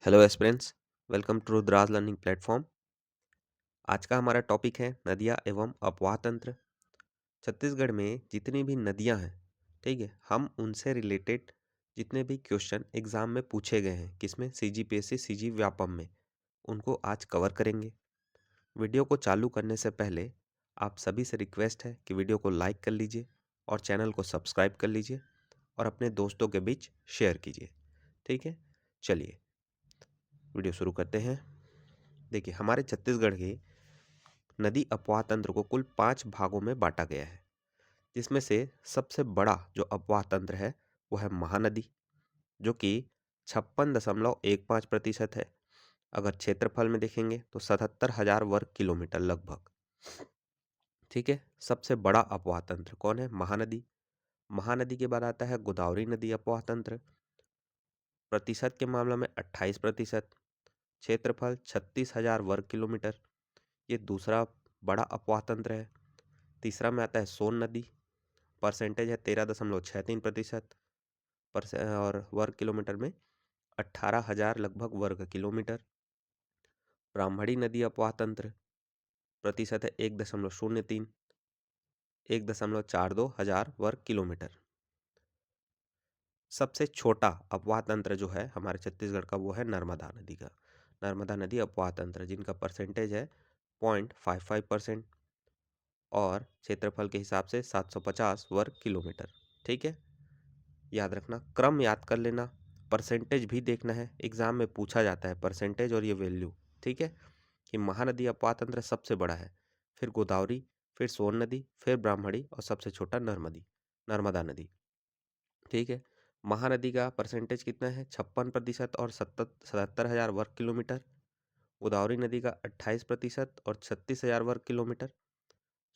Hello aspirants, welcome to Rudra's learning platform. आज का हमारा टॉपिक है नदियाँ एवं अपवाह तंत्र। छत्तीसगढ़ में जितनी भी नदियाँ हैं, ठीक है, हम उनसे रिलेटेड जितने भी क्वेश्चन एग्जाम में पूछे गए हैं, किसमें, सीजीपीएससी सीजी व्यापम में, उनको आज कवर करेंगे। वीडियो को चालू करने से पहले आप सभी से रिक्वेस्ट है कि वीडियो को लाइक कर लीजिए और चैनल को सब्सक्राइब कर लीजिए और अपने दोस्तों के बीच शेयर कीजिए। ठीक है, चलिए वीडियो शुरू करते हैं। देखिए, हमारे छत्तीसगढ़ के नदी अपवाह तंत्र को कुल 5 भागों में बांटा गया है, जिसमें से सबसे बड़ा जो अपवाह तंत्र है वो है महानदी, जो कि 56.15% है। अगर क्षेत्रफल में देखेंगे तो 77,000 वर्ग किलोमीटर लगभग। ठीक है, सबसे बड़ा अपवाह तंत्र कौन है? महानदी। महानदी के बाद आता है गोदावरी नदी अपवाह तंत्र, प्रतिशत के मामले में 28%, क्षेत्रफल 36,000 वर्ग किलोमीटर। ये दूसरा बड़ा अपवाह तंत्र है। तीसरा में आता है सोन नदी, परसेंटेज है 13.63% और वर्ग किलोमीटर में 18,000 लगभग वर्ग किलोमीटर। ब्राह्मणी नदी अपवाह तंत्र, प्रतिशत है 1.03, 1.42 हजार वर्ग किलोमीटर। सबसे छोटा अपवाह तंत्र जो है हमारे छत्तीसगढ़ का वो है नर्मदा नदी का। नर्मदा नदी अपवाह तंत्र, जिनका परसेंटेज है 0.55% और क्षेत्रफल के हिसाब से 750 वर्ग किलोमीटर। ठीक है, याद रखना, क्रम याद कर लेना, परसेंटेज भी देखना है, एग्जाम में पूछा जाता है परसेंटेज और ये वैल्यू। ठीक है, कि महानदी अपवाह तंत्र सबसे बड़ा है, फिर गोदावरी, फिर सोन नदी, फिर ब्राह्मणी और सबसे छोटा नर्मदा नदी। ठीक है, महानदी का परसेंटेज कितना है? 56% और 77,000 वर्ग किलोमीटर। गोदावरी नदी का 28% और 36,000 वर्ग किलोमीटर।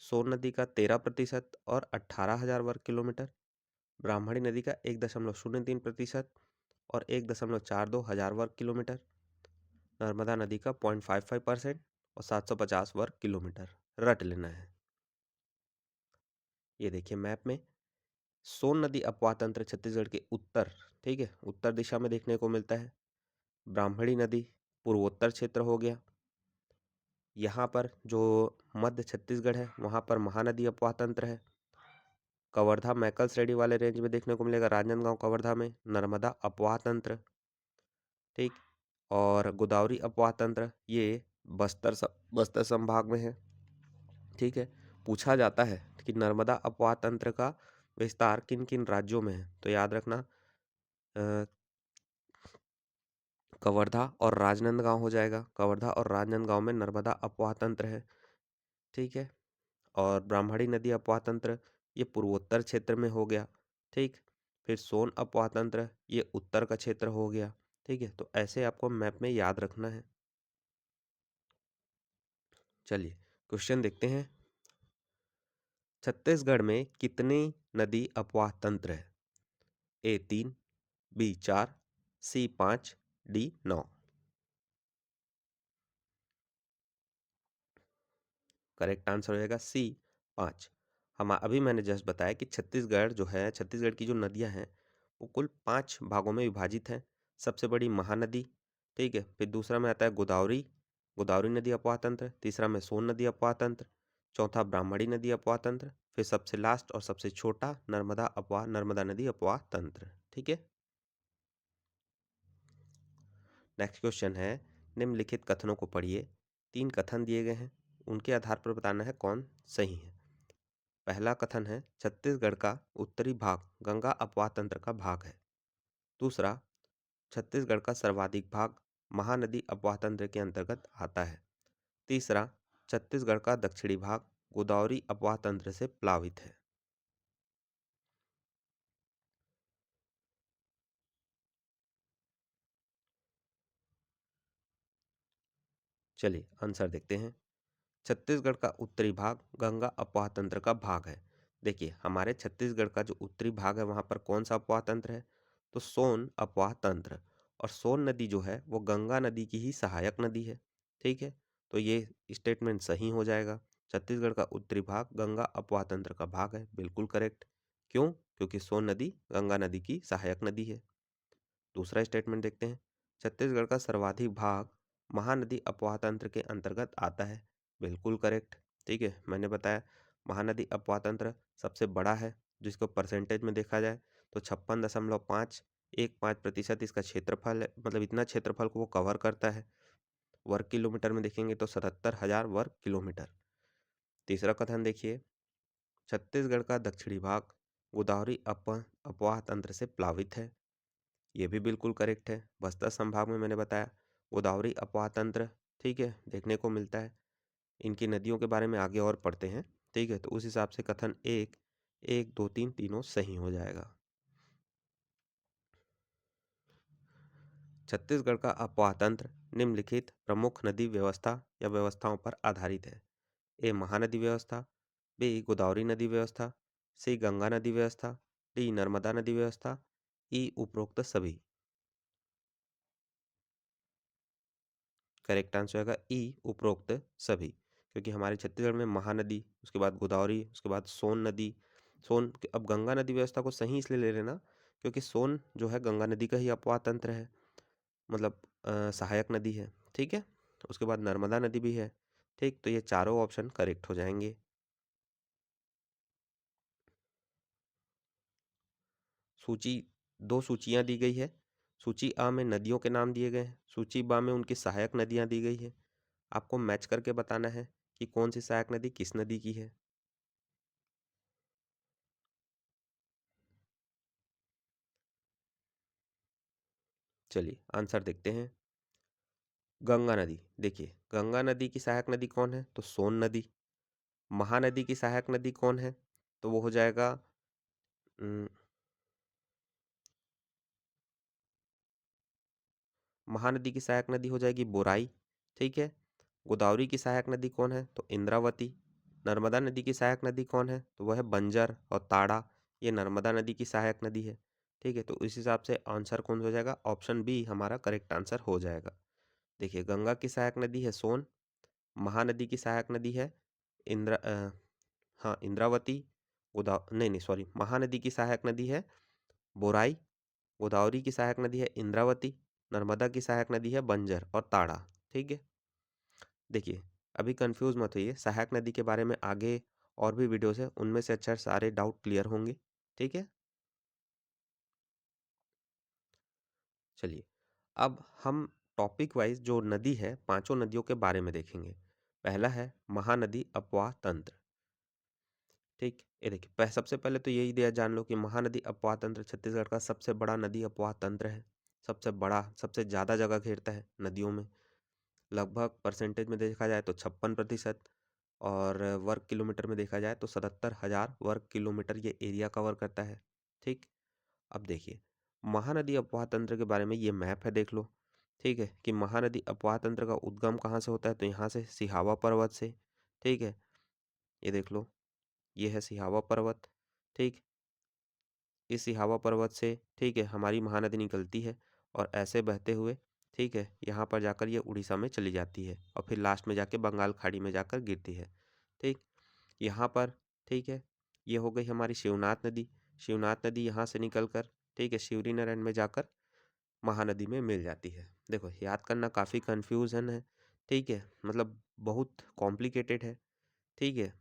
सोन नदी का 13% और 18,000 वर्ग किलोमीटर। ब्राह्मणी नदी का 1.03% और 1.42 हजार वर्ग किलोमीटर। नर्मदा नदी का 0.55% और 750 वर्ग किलोमीटर। रट लेना है। ये देखिए मैप में, सोन नदी अपवाह तंत्र छत्तीसगढ़ के उत्तर, ठीक है, उत्तर दिशा में देखने को मिलता है। ब्राह्मणी नदी पूर्वोत्तर क्षेत्र हो गया। यहाँ पर जो मध्य छत्तीसगढ़ है वहाँ पर महानदी अपवाह तंत्र है। कवर्धा मैकल श्रेणी वाले रेंज में देखने को मिलेगा, राजनांदगांव कवर्धा में नर्मदा अपवाह तंत्र। ठीक, और गोदावरी अपवाह तंत्र ये बस्तर संभाग में है। ठीक है, पूछा जाता है कि नर्मदा अपवाह तंत्र का विस्तार किन किन राज्यों में है, तो याद रखना कवर्धा और राजनांदगांव हो जाएगा। कवर्धा और राजनांदगांव में नर्मदा अपवाह तंत्र है। ठीक है, और ब्राह्मणी नदी अपवाह तंत्र ये पूर्वोत्तर क्षेत्र में हो गया। ठीक, फिर सोन अपवाह तंत्र ये उत्तर का क्षेत्र हो गया। ठीक है, तो ऐसे आपको मैप में याद रखना है। चलिए क्वेश्चन देखते हैं। छत्तीसगढ़ में कितनी नदी अपवाह तंत्र है? ए 3, बी 4, सी 5, डी 9। करेक्ट आंसर होएगा सी 5। हम अभी मैंने जस्ट बताया कि छत्तीसगढ़ जो है, छत्तीसगढ़ की जो नदियां हैं वो कुल 5 भागों में विभाजित हैं। सबसे बड़ी महानदी, ठीक है, फिर दूसरा में आता है गोदावरी, गोदावरी नदी अपवाह तंत्र। तीसरा में सोन नदी अपवाह तंत्र। चौथा ब्राह्मणी नदी अपवाह तंत्र। फिर सबसे लास्ट और सबसे छोटा नर्मदा नदी अपवाह तंत्र। ठीक है, नेक्स्ट क्वेश्चन है, निम्नलिखित कथनों को पढ़िए। 3 कथन दिए गए हैं, उनके आधार पर बताना है कौन सही है। पहला कथन है छत्तीसगढ़ का उत्तरी भाग गंगा अपवाह तंत्र का भाग है। दूसरा, छत्तीसगढ़ का सर्वाधिक भाग महानदी अपवाह तंत्र के अंतर्गत आता है। तीसरा, छत्तीसगढ़ का दक्षिणी भाग गोदावरी अपवाह तंत्र से प्लावित है। चलिए आंसर देखते हैं। छत्तीसगढ़ का उत्तरी भाग गंगा अपवाह तंत्र का भाग है। देखिए, हमारे छत्तीसगढ़ का जो उत्तरी भाग है वहाँ पर कौन सा अपवाह तंत्र है? तो सोन अपवाह तंत्र। और सोन नदी जो है वो गंगा नदी की ही सहायक नदी है। ठीक है, तो ये स्टेटमेंट सही हो जाएगा। छत्तीसगढ़ का उत्तरी भाग गंगा अपवाह तंत्र का भाग है, बिल्कुल करेक्ट। क्यों? क्योंकि सोन नदी गंगा नदी की सहायक नदी है। दूसरा स्टेटमेंट देखते हैं। छत्तीसगढ़ का सर्वाधिक भाग महानदी अपवाह तंत्र के अंतर्गत आता है। बिल्कुल करेक्ट। ठीक है, मैंने बताया महानदी अपवाह तंत्र सबसे बड़ा है, जिसको परसेंटेज में देखा जाए तो 56.15% इसका क्षेत्रफल है, मतलब इतना क्षेत्रफल को वो कवर करता है। वर्ग किलोमीटर में देखेंगे तो 77,000 वर्ग किलोमीटर। तीसरा कथन देखिए, छत्तीसगढ़ का दक्षिणी भाग गोदावरी अपवाह तंत्र से प्लावित है। ये भी बिल्कुल करेक्ट है। बस्तर संभाग में मैंने बताया गोदावरी अपवाह तंत्र, ठीक है, देखने को मिलता है। इनकी नदियों के बारे में आगे और पढ़ते हैं। ठीक है, तो उस हिसाब से कथन एक, एक, दो, तीन, तीनों सही हो जाएगा। छत्तीसगढ़ का अपवाह तंत्र निम्नलिखित प्रमुख नदी व्यवस्था या व्यवस्थाओं पर आधारित है। ए महानदी व्यवस्था, बी गोदावरी नदी व्यवस्था, सी गंगा नदी व्यवस्था, डी नर्मदा नदी व्यवस्था, ई उपरोक्त सभी। करेक्ट आंसर होगा ई उपरोक्त सभी, क्योंकि हमारे छत्तीसगढ़ में महानदी, उसके बाद गोदावरी, उसके बाद सोन नदी, अब गंगा नदी व्यवस्था को सही इसलिए ले लेना क्योंकि सोन जो है गंगा नदी का ही अपवाह तंत्र है, मतलब सहायक नदी है। ठीक है, उसके बाद नर्मदा नदी भी है। ठीक, तो ये चारों ऑप्शन करेक्ट हो जाएंगे। सूची, दो सूचियां दी गई है। सूची आ में नदियों के नाम दिए गए हैं, सूची बा में उनकी सहायक नदियां दी गई है। आपको मैच करके बताना है कि कौन सी सहायक नदी किस नदी की है। चलिए आंसर देखते हैं। गंगा नदी, देखिए गंगा नदी की सहायक नदी कौन है, तो सोन नदी। महानदी की सहायक नदी कौन है, तो वो हो जाएगा अम, महानदी की सहायक नदी हो जाएगी बोराई। ठीक है, गोदावरी की सहायक नदी कौन है, तो इंद्रावती। नर्मदा नदी की सहायक नदी कौन है, तो वह है बंजर और ताड़ा। ये नर्मदा नदी की सहायक नदी है। ठीक है, तो इस हिसाब से आंसर कौन हो जाएगा, ऑप्शन बी हमारा करेक्ट आंसर हो जाएगा। देखिए गंगा की सहायक नदी है सोन, महानदी की सहायक नदी है इंद्रा हाँ इंद्रावती। नहीं नहीं सॉरी, महानदी की सहायक नदी है बोराई, गोदावरी की सहायक नदी है इंद्रावती, नर्मदा की सहायक नदी है बंजर और ताड़ा। ठीक है, देखिए अभी कंफ्यूज मत होइए, सहायक नदी के बारे में आगे और भी वीडियोस है, उनमें से अच्छा सारे डाउट क्लियर होंगे। ठीक है, चलिए अब हम टॉपिक वाइज जो नदी है पांचों नदियों के बारे में देखेंगे। पहला है महानदी अपवाह तंत्र। ठीक, ये देखिए सबसे पहले तो यही दिया जान लो कि महानदी अपवाह तंत्र छत्तीसगढ़ का सबसे बड़ा नदी अपवाह तंत्र है। सबसे बड़ा, सबसे ज़्यादा जगह घेरता है नदियों में। लगभग परसेंटेज में देखा जाए तो 56%, और वर्ग किलोमीटर में देखा जाए तो 77,000 वर्ग किलोमीटर ये एरिया कवर करता है। ठीक, अब देखिए महानदी अपवाह तंत्र के बारे में ये मैप है, देख लो। ठीक है, कि महानदी अपवाह तंत्र का उद्गम कहाँ से होता है, तो यहाँ से सिहावा पर्वत से। ठीक है, ये देख लो, ये है सिहावा पर्वत। ठीक, इस सिहावा पर्वत से, ठीक है, हमारी महानदी निकलती है और ऐसे बहते हुए, ठीक है, यहाँ पर जाकर ये उड़ीसा में चली जाती है और फिर लास्ट में जाके बंगाल खाड़ी में जाकर गिरती है। ठीक, यहाँ पर, ठीक है, ये हो गई हमारी शिवनाथ नदी। शिवनाथ नदी यहाँ से निकल कर, ठीक है, शिवरीनारायण में जाकर महानदी में मिल जाती है। देखो याद करना काफ़ी कन्फ्यूजन है। ठीक है, मतलब बहुत कॉम्प्लिकेटेड है। ठीक है,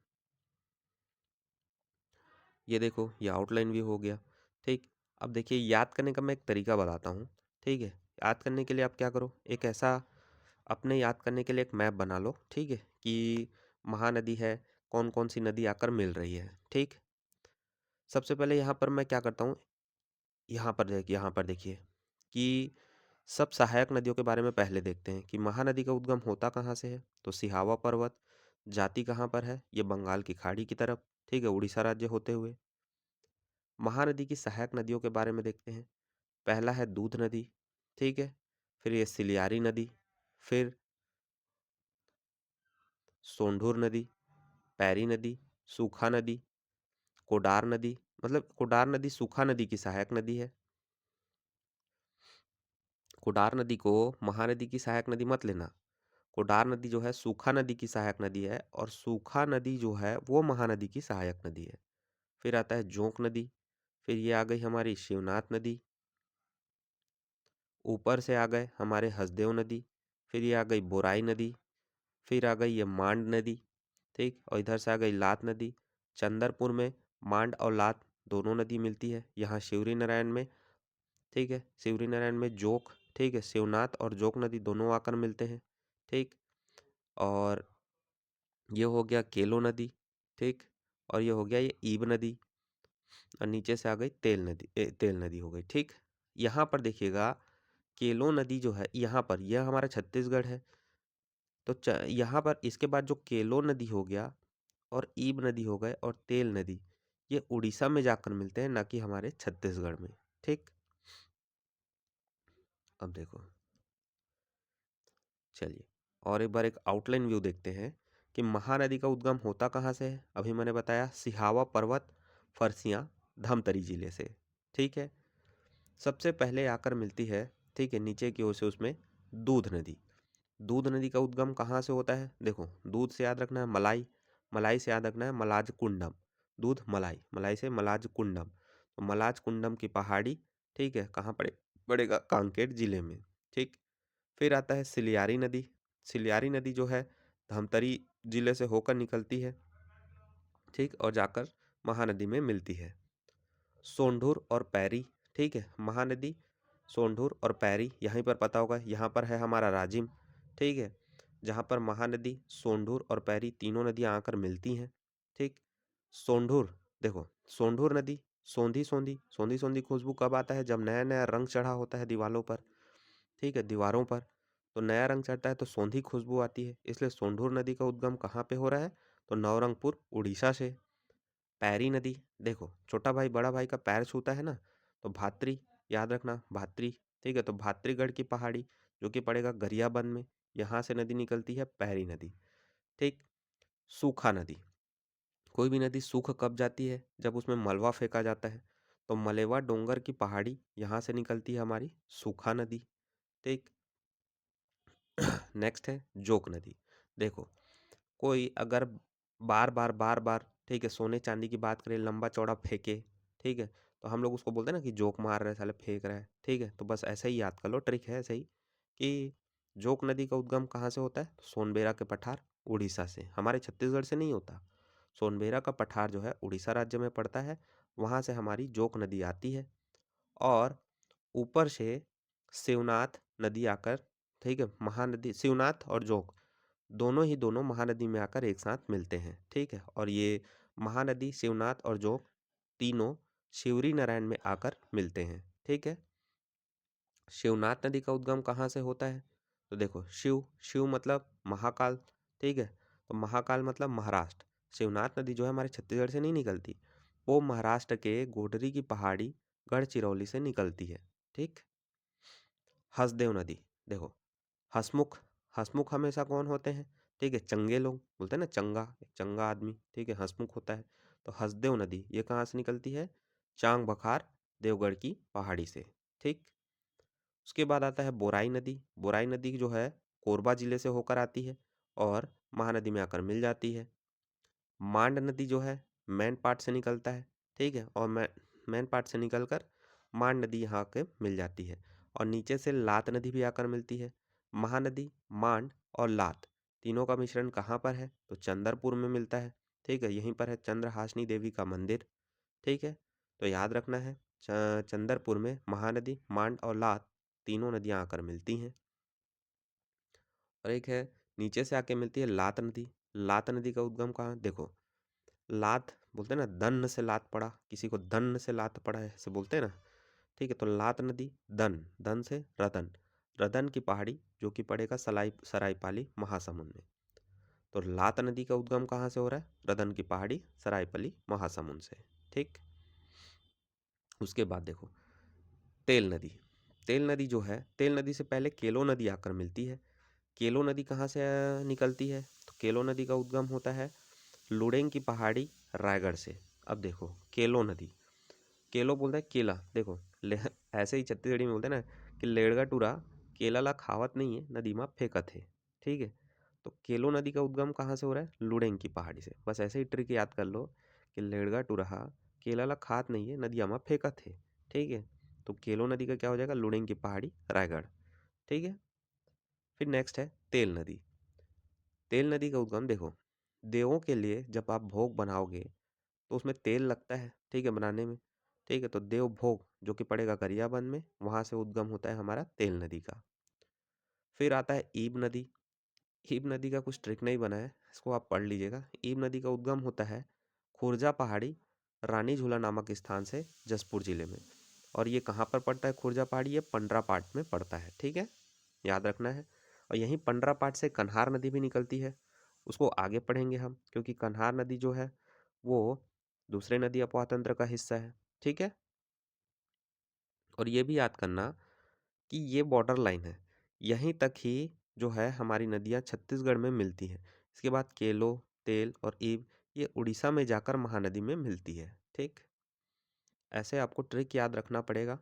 ये देखो ये आउटलाइन भी हो गया। ठीक, अब देखिए याद करने का मैं एक तरीका बताता हूँ। ठीक है, याद करने के लिए आप क्या करो, एक ऐसा अपने याद करने के लिए एक मैप बना लो। ठीक है, कि महानदी है, कौन कौन सी नदी आकर मिल रही है। ठीक, सबसे पहले यहाँ पर मैं क्या करता हूँ, यहाँ पर देखिए कि सब सहायक नदियों के बारे में पहले देखते हैं कि महानदी का उद्गम होता कहाँ से है, तो सिहावा पर्वत। जाती कहाँ पर है, ये बंगाल की खाड़ी की तरफ, ठीक है, उड़ीसा राज्य होते हुए। महानदी की सहायक नदियों के बारे में देखते हैं। पहला है दूध नदी, ठीक है, फिर ये सिलियारी नदी, फिर सोंढूर नदी, पैरी नदी, सूखा नदी, कोडार नदी। मतलब कोडार नदी सूखा नदी की सहायक नदी है। कोडार नदी को महानदी की सहायक नदी मत लेना। कोडार नदी जो है सूखा नदी की सहायक नदी है, और सूखा नदी जो है वो महानदी की सहायक नदी है। फिर आता है जोंक नदी, फिर ये आ गई हमारी शिवनाथ नदी, ऊपर से आ गए हमारे हसदेव नदी, फिर ये आ गई बोराई नदी, फिर आ गई ये मांड नदी, ठीक, और इधर से आ गई लात नदी। चंदरपुर में मांड और लात दोनों नदी मिलती है। यहाँ शिवरी नारायण में, ठीक है, शिवरी नारायण में जोक, ठीक है, शिवनाथ और जोक नदी दोनों आकर मिलते हैं, ठीक। और ये हो गया केलो नदी, ठीक, और ये हो गया ये ईब नदी, और नीचे से आ गई तेल नदी, तेल नदी हो गई, ठीक। यहाँ पर देखिएगा केलो नदी जो है, यहाँ पर यह हमारा छत्तीसगढ़ है, तो यहाँ पर इसके बाद जो केलो नदी हो गया और ईब नदी हो गए और तेल नदी, ये उड़ीसा में जाकर मिलते हैं, ना कि हमारे छत्तीसगढ़ में, ठीक। अब देखो, चलिए और एक बार एक आउटलाइन व्यू देखते हैं कि महानदी का उद्गम होता कहाँ से है। अभी मैंने बताया सिहावा पर्वत, फरसियाँ, धमतरी जिले से, ठीक है। सबसे पहले आकर मिलती है, ठीक है, नीचे की ओर से उसमें दूध नदी। दूध नदी का उद्गम कहाँ से होता है? देखो, दूध से याद रखना है मलाई, मलाई से याद रखना है मलाज कुंडम, दूध मलाई, मलाई से मलाज कुंडम, तो मलाज कुंडम की पहाड़ी, ठीक है, कहाँ पड़ेगा? कांकेर जिले में, ठीक। फिर आता है सिलियारी नदी। सिलियारी नदी जो है धमतरी जिले से होकर निकलती है, ठीक, और जाकर महानदी में मिलती है। सोंढूर और पैरी, ठीक है, महानदी सोंढूर और पैरी यहीं पर पता होगा, यहाँ पर है हमारा राजिम, ठीक है, जहाँ पर महानदी सोंढूर और पैरी तीनों नदियाँ आकर मिलती हैं, ठीक। सोंढूर, देखो सोंढूर नदी, सोंधी सोंधी सोंधी सोंधी खुशबू कब आता है? जब नया नया रंग चढ़ा होता है दीवारों पर, ठीक है, दीवारों पर, तो नया रंग चढ़ता है तो सोंधी खुशबू आती है, इसलिए सोंढूर नदी का उद्गम कहाँ पे हो रहा है? तो नवरंगपुर उड़ीसा से। पैरी नदी, देखो छोटा भाई बड़ा भाई का पैर छूता है ना, तो भात्री, याद रखना भात्री, ठीक है, तो भात्रीगढ़ की पहाड़ी जो कि पड़ेगा गरियाबंद में, यहाँ से नदी निकलती है पैरी नदी, ठीक। सूखा नदी, कोई भी नदी सूख कब जाती है? जब उसमें मलबा फेंका जाता है, तो मलेवा डोंगर की पहाड़ी यहाँ से निकलती है हमारी सूखा नदी, ठीक। नेक्स्ट है जोक नदी। देखो, कोई अगर बार बार, ठीक है, सोने चांदी की बात करें, लंबा चौड़ा फेंके, ठीक है, तो हम लोग उसको बोलते हैं ना कि जोक मार रहा है साले, फेंक रहा है, ठीक है, तो बस ऐसे ही याद कर लो, ट्रिक है ऐसे ही कि जोक नदी का उद्गम कहाँ से होता है? तो सोनबेरा के पठार उड़ीसा से, हमारे छत्तीसगढ़ से नहीं होता। सोनबेरा का पठार जो है उड़ीसा राज्य में पड़ता है, वहाँ से हमारी जोक नदी आती है, और ऊपर से शिवनाथ नदी आकर, ठीक है, महानदी शिवनाथ और जोक दोनों महानदी में आकर एक साथ मिलते हैं, ठीक है, और ये महानदी शिवनाथ और जोक तीनों शिवरी नारायण में आकर मिलते हैं, ठीक है। शिवनाथ नदी का उद्गम कहाँ से होता है? तो देखो, शिव, शिव मतलब महाकाल, ठीक है, तो महाकाल मतलब महाराष्ट्र। शिवनाथ नदी जो है हमारे छत्तीसगढ़ से नहीं निकलती, वो महाराष्ट्र के गोडरी की पहाड़ी गढ़चिरौली से निकलती है, ठीक। हसदेव नदी, देखो हसमुख, हसमुख हमेशा कौन होते हैं? ठीक है, चंगे लोग बोलते हैं ना, चंगा, एक चंगा आदमी, ठीक है, हसमुख होता है। तो हसदेव नदी ये कहाँ से निकलती है? चांग बखार देवगढ़ की पहाड़ी से, ठीक। उसके बाद आता है बोराई नदी। बोराई नदी जो है कोरबा जिले से होकर आती है और महानदी में आकर मिल जाती है। मांड नदी जो है मैन पाट से निकलता है, ठीक है, और मैन पाट से निकलकर मांड नदी यहाँ के मिल जाती है, और नीचे से लात नदी भी आकर मिलती है। महानदी, मांड और लात तीनों का मिश्रण कहाँ पर है? तो चंदरपुर में मिलता है, ठीक है, यहीं पर है चंद्रहासिनी देवी का मंदिर, ठीक है। तो याद रखना है चंदरपुर में महानदी, मांड और लात तीनों नदियाँ आकर मिलती हैं। और एक है नीचे से आके मिलती है लात नदी। लात नदी का उद्गम कहाँ? देखो, लात बोलते हैं ना, दन्न से लात पड़ा, किसी को दन्न से लात पड़ा है ऐसे बोलते हैं ना, ठीक है, तो लात नदी दन, दन से रतन, रतन की पहाड़ी जो कि पड़ेगा सरायपाली महासमुंद में। तो लात नदी का उद्गम कहाँ से हो रहा है? रतन की पहाड़ी सरायपाली महासमुंद से, ठीक। उसके बाद देखो तेल नदी। तेल नदी जो है, तेल नदी से पहले केलो नदी आकर मिलती है। केलो नदी कहाँ से निकलती है? तो केलो नदी का उद्गम होता है लुडेंग की पहाड़ी रायगढ़ से। अब देखो केलो नदी, केलो बोलता है केला, देखो ऐसे ही छत्तीसगढ़ी में बोलते हैं ना कि लेड़गा टूरा केला ला खावत नहीं है, नदी में फेंकत है, ठीक है। तो केलो नदी का उद्गम कहाँ से हो रहा है? लुडेंग की पहाड़ी से। बस ऐसे ही ट्रिक याद कर लो कि लेड़गा टूरा केला ला खात नहीं है, नदिया में फेंकत है, ठीक है। तो केलो नदी का क्या हो जाएगा, लुडेंग की पहाड़ी, रायगढ़। ठीक है। फिर नेक्स्ट है तेल नदी। तेल नदी का उद्गम देखो, देवों के लिए जब आप भोग बनाओगे तो उसमें तेल लगता है, ठीक है, बनाने में। ठीक है, तो देव भोग जो कि पड़ेगा गरियाबंद में, वहां से उद्गम होता है हमारा तेल नदी का। फिर आता है ईब नदी। ईब नदी का कुछ ट्रिक नहीं बना है, इसको आप पढ़ लीजिएगा। ईब नदी का उद्गम होता है खुर्जा पहाड़ी, रानी झूला नामक स्थान से, जसपुर जिले में। और ये कहाँ पर पड़ता है खुर्जा पहाड़ी, ये पंडरा पाट में पड़ता है। ठीक है, याद रखना है। और यहीं पंडरा पाट से कन्हार नदी भी निकलती है, उसको आगे पढ़ेंगे हम, क्योंकि कन्हार नदी जो है वो दूसरे नदी अपवाह तंत्र का हिस्सा है। ठीक है। और ये भी याद करना कि ये बॉर्डर लाइन है, यहीं तक ही जो है हमारी नदियाँ छत्तीसगढ़ में मिलती हैं। इसके बाद केलो, तेल और ईब ये उड़ीसा में जाकर महानदी में मिलती है। ठीक, ऐसे आपको ट्रिक याद रखना पड़ेगा।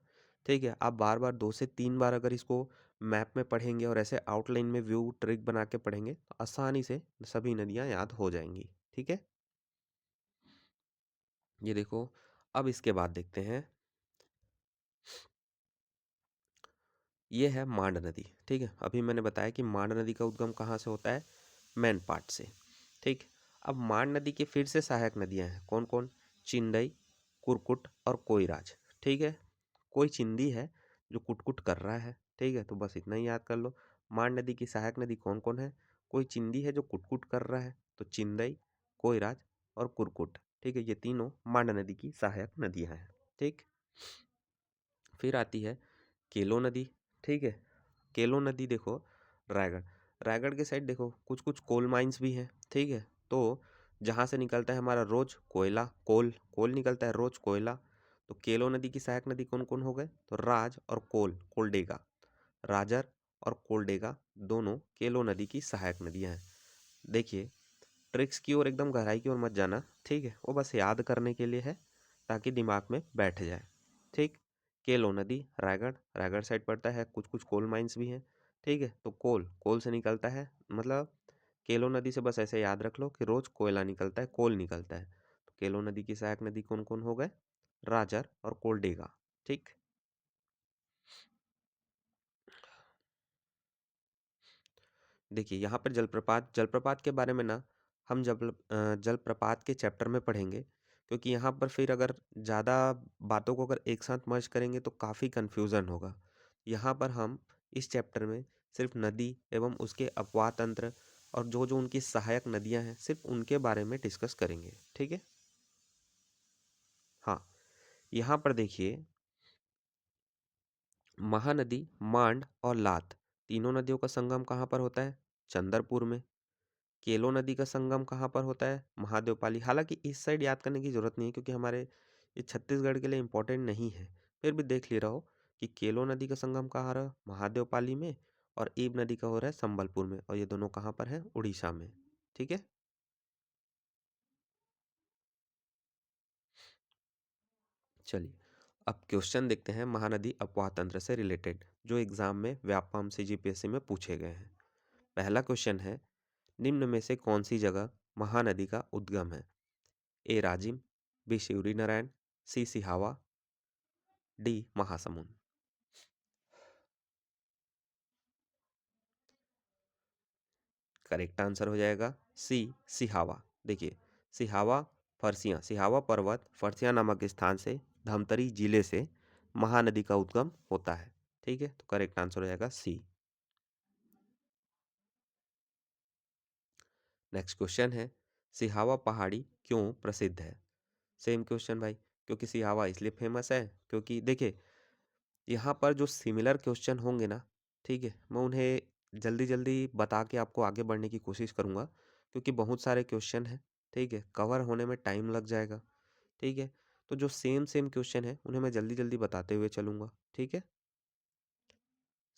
ठीक है, आप बार बार 2 से 3 बार अगर इसको मैप में पढ़ेंगे और ऐसे आउटलाइन में व्यू ट्रिक बना के पढ़ेंगे तो आसानी से सभी नदियाँ याद हो जाएंगी। ठीक है, ये देखो। अब इसके बाद देखते हैं, ये है मांड नदी। ठीक है, अभी मैंने बताया कि मांड नदी का उद्गम कहाँ से होता है, मैन पाट से। ठीक, अब मांड नदी की फिर से सहायक नदियाँ हैं, कौन कौन, चिंदई, कुरकुट और कोयराज। ठीक है, कोई चिंदी है जो कुटकुट कर रहा है। ठीक है, तो बस इतना ही याद कर लो। मांड नदी की सहायक नदी कौन कौन है, कोई चिंदी है जो कुटकुट कर रहा है, तो चिंदई, कोयराज और कुरकुट। ठीक है, ये तीनों मांड नदी की सहायक नदियाँ हैं। ठीक, फिर आती है केलो नदी। ठीक है, केलो नदी देखो, रायगढ़, रायगढ़ के साइड देखो कुछ कुछ कोल माइंस भी हैं। ठीक है, तो जहाँ से निकलता है हमारा रोज कोयला, कोल कोल निकलता है, रोज कोयला। तो केलो नदी की सहायक नदी कौन कौन हो गए, तो राज और कोल, कोलडेगा, राजर और कोलडेगा दोनों केलो नदी की सहायक नदियाँ हैं। देखिए, ट्रिक्स की ओर एकदम गहराई की ओर मत जाना। ठीक है, वो बस याद करने के लिए है ताकि दिमाग में बैठ जाए। ठीक, केलो नदी रायगढ़, रायगढ़ साइड पड़ता है, कुछ कुछ कोल माइंस भी हैं। ठीक है, तो कोल कोल से निकलता है, मतलब केलो नदी से बस ऐसे याद रख लो कि रोज कोयला निकलता है, कोल निकलता है। तो केलो नदी की सहायक नदी कौन कौन हो गए, राजर और कोलडेगा। ठीक, देखिए यहाँ पर जलप्रपात, जलप्रपात के बारे में ना हम जब जलप्रपात के चैप्टर में पढ़ेंगे, क्योंकि यहाँ पर फिर अगर ज़्यादा बातों को अगर एक साथ मर्ज करेंगे तो काफ़ी कन्फ्यूज़न होगा। यहाँ पर हम इस चैप्टर में सिर्फ नदी एवं उसके अपवाह तंत्र और जो जो उनकी सहायक नदियाँ हैं सिर्फ उनके बारे में डिस्कस करेंगे। ठीक है, हाँ, यहाँ पर देखिए, महानदी, मांड और लात तीनों नदियों का संगम कहाँ पर होता है, चंदरपुर में। केलो नदी का संगम कहाँ पर होता है, महादेवपाली। हालांकि इस साइड याद करने की जरूरत नहीं है क्योंकि हमारे ये छत्तीसगढ़ के लिए इम्पोर्टेंट नहीं है, फिर भी देख ले रहा हो कि केलो नदी का संगम कहाँ रहा, महादेवपाली में। और ईब नदी का हो रहा है संबलपुर में, और ये दोनों कहाँ पर है, उड़ीसा में। ठीक है, चलिए अब क्वेश्चन देखते हैं महानदी अपवाह तंत्र से रिलेटेड, जो एग्जाम में व्यापम सीजीपीएससी में पूछे गए हैं। पहला क्वेश्चन है, निम्न में से कौन सी जगह महानदी का उद्गम है, A Rajim, B Shivri Narayan, C Sihawa, D Mahasamund. Correct answer हो जाएगा सी सिहावा। देखिए, सिहावा फरसियाँ, सिहावा पर्वत फरसियाँ नामक स्थान से धमतरी जिले से महानदी का उद्गम होता है। ठीक है, तो करेक्ट आंसर हो जाएगा सी। नेक्स्ट क्वेश्चन है, सिहावा पहाड़ी क्यों प्रसिद्ध है। सेम क्वेश्चन भाई, क्योंकि सिहावा इसलिए फेमस है क्योंकि देखिए यहाँ पर जो सिमिलर क्वेश्चन होंगे ना, ठीक है, मैं उन्हें जल्दी जल्दी बता के आपको आगे बढ़ने की कोशिश करूँगा, क्योंकि बहुत सारे क्वेश्चन हैं। ठीक है, कवर होने में टाइम लग जाएगा। ठीक है, तो जो सेम सेम क्वेश्चन है उन्हें मैं जल्दी जल्दी बताते हुए चलूँगा। ठीक है,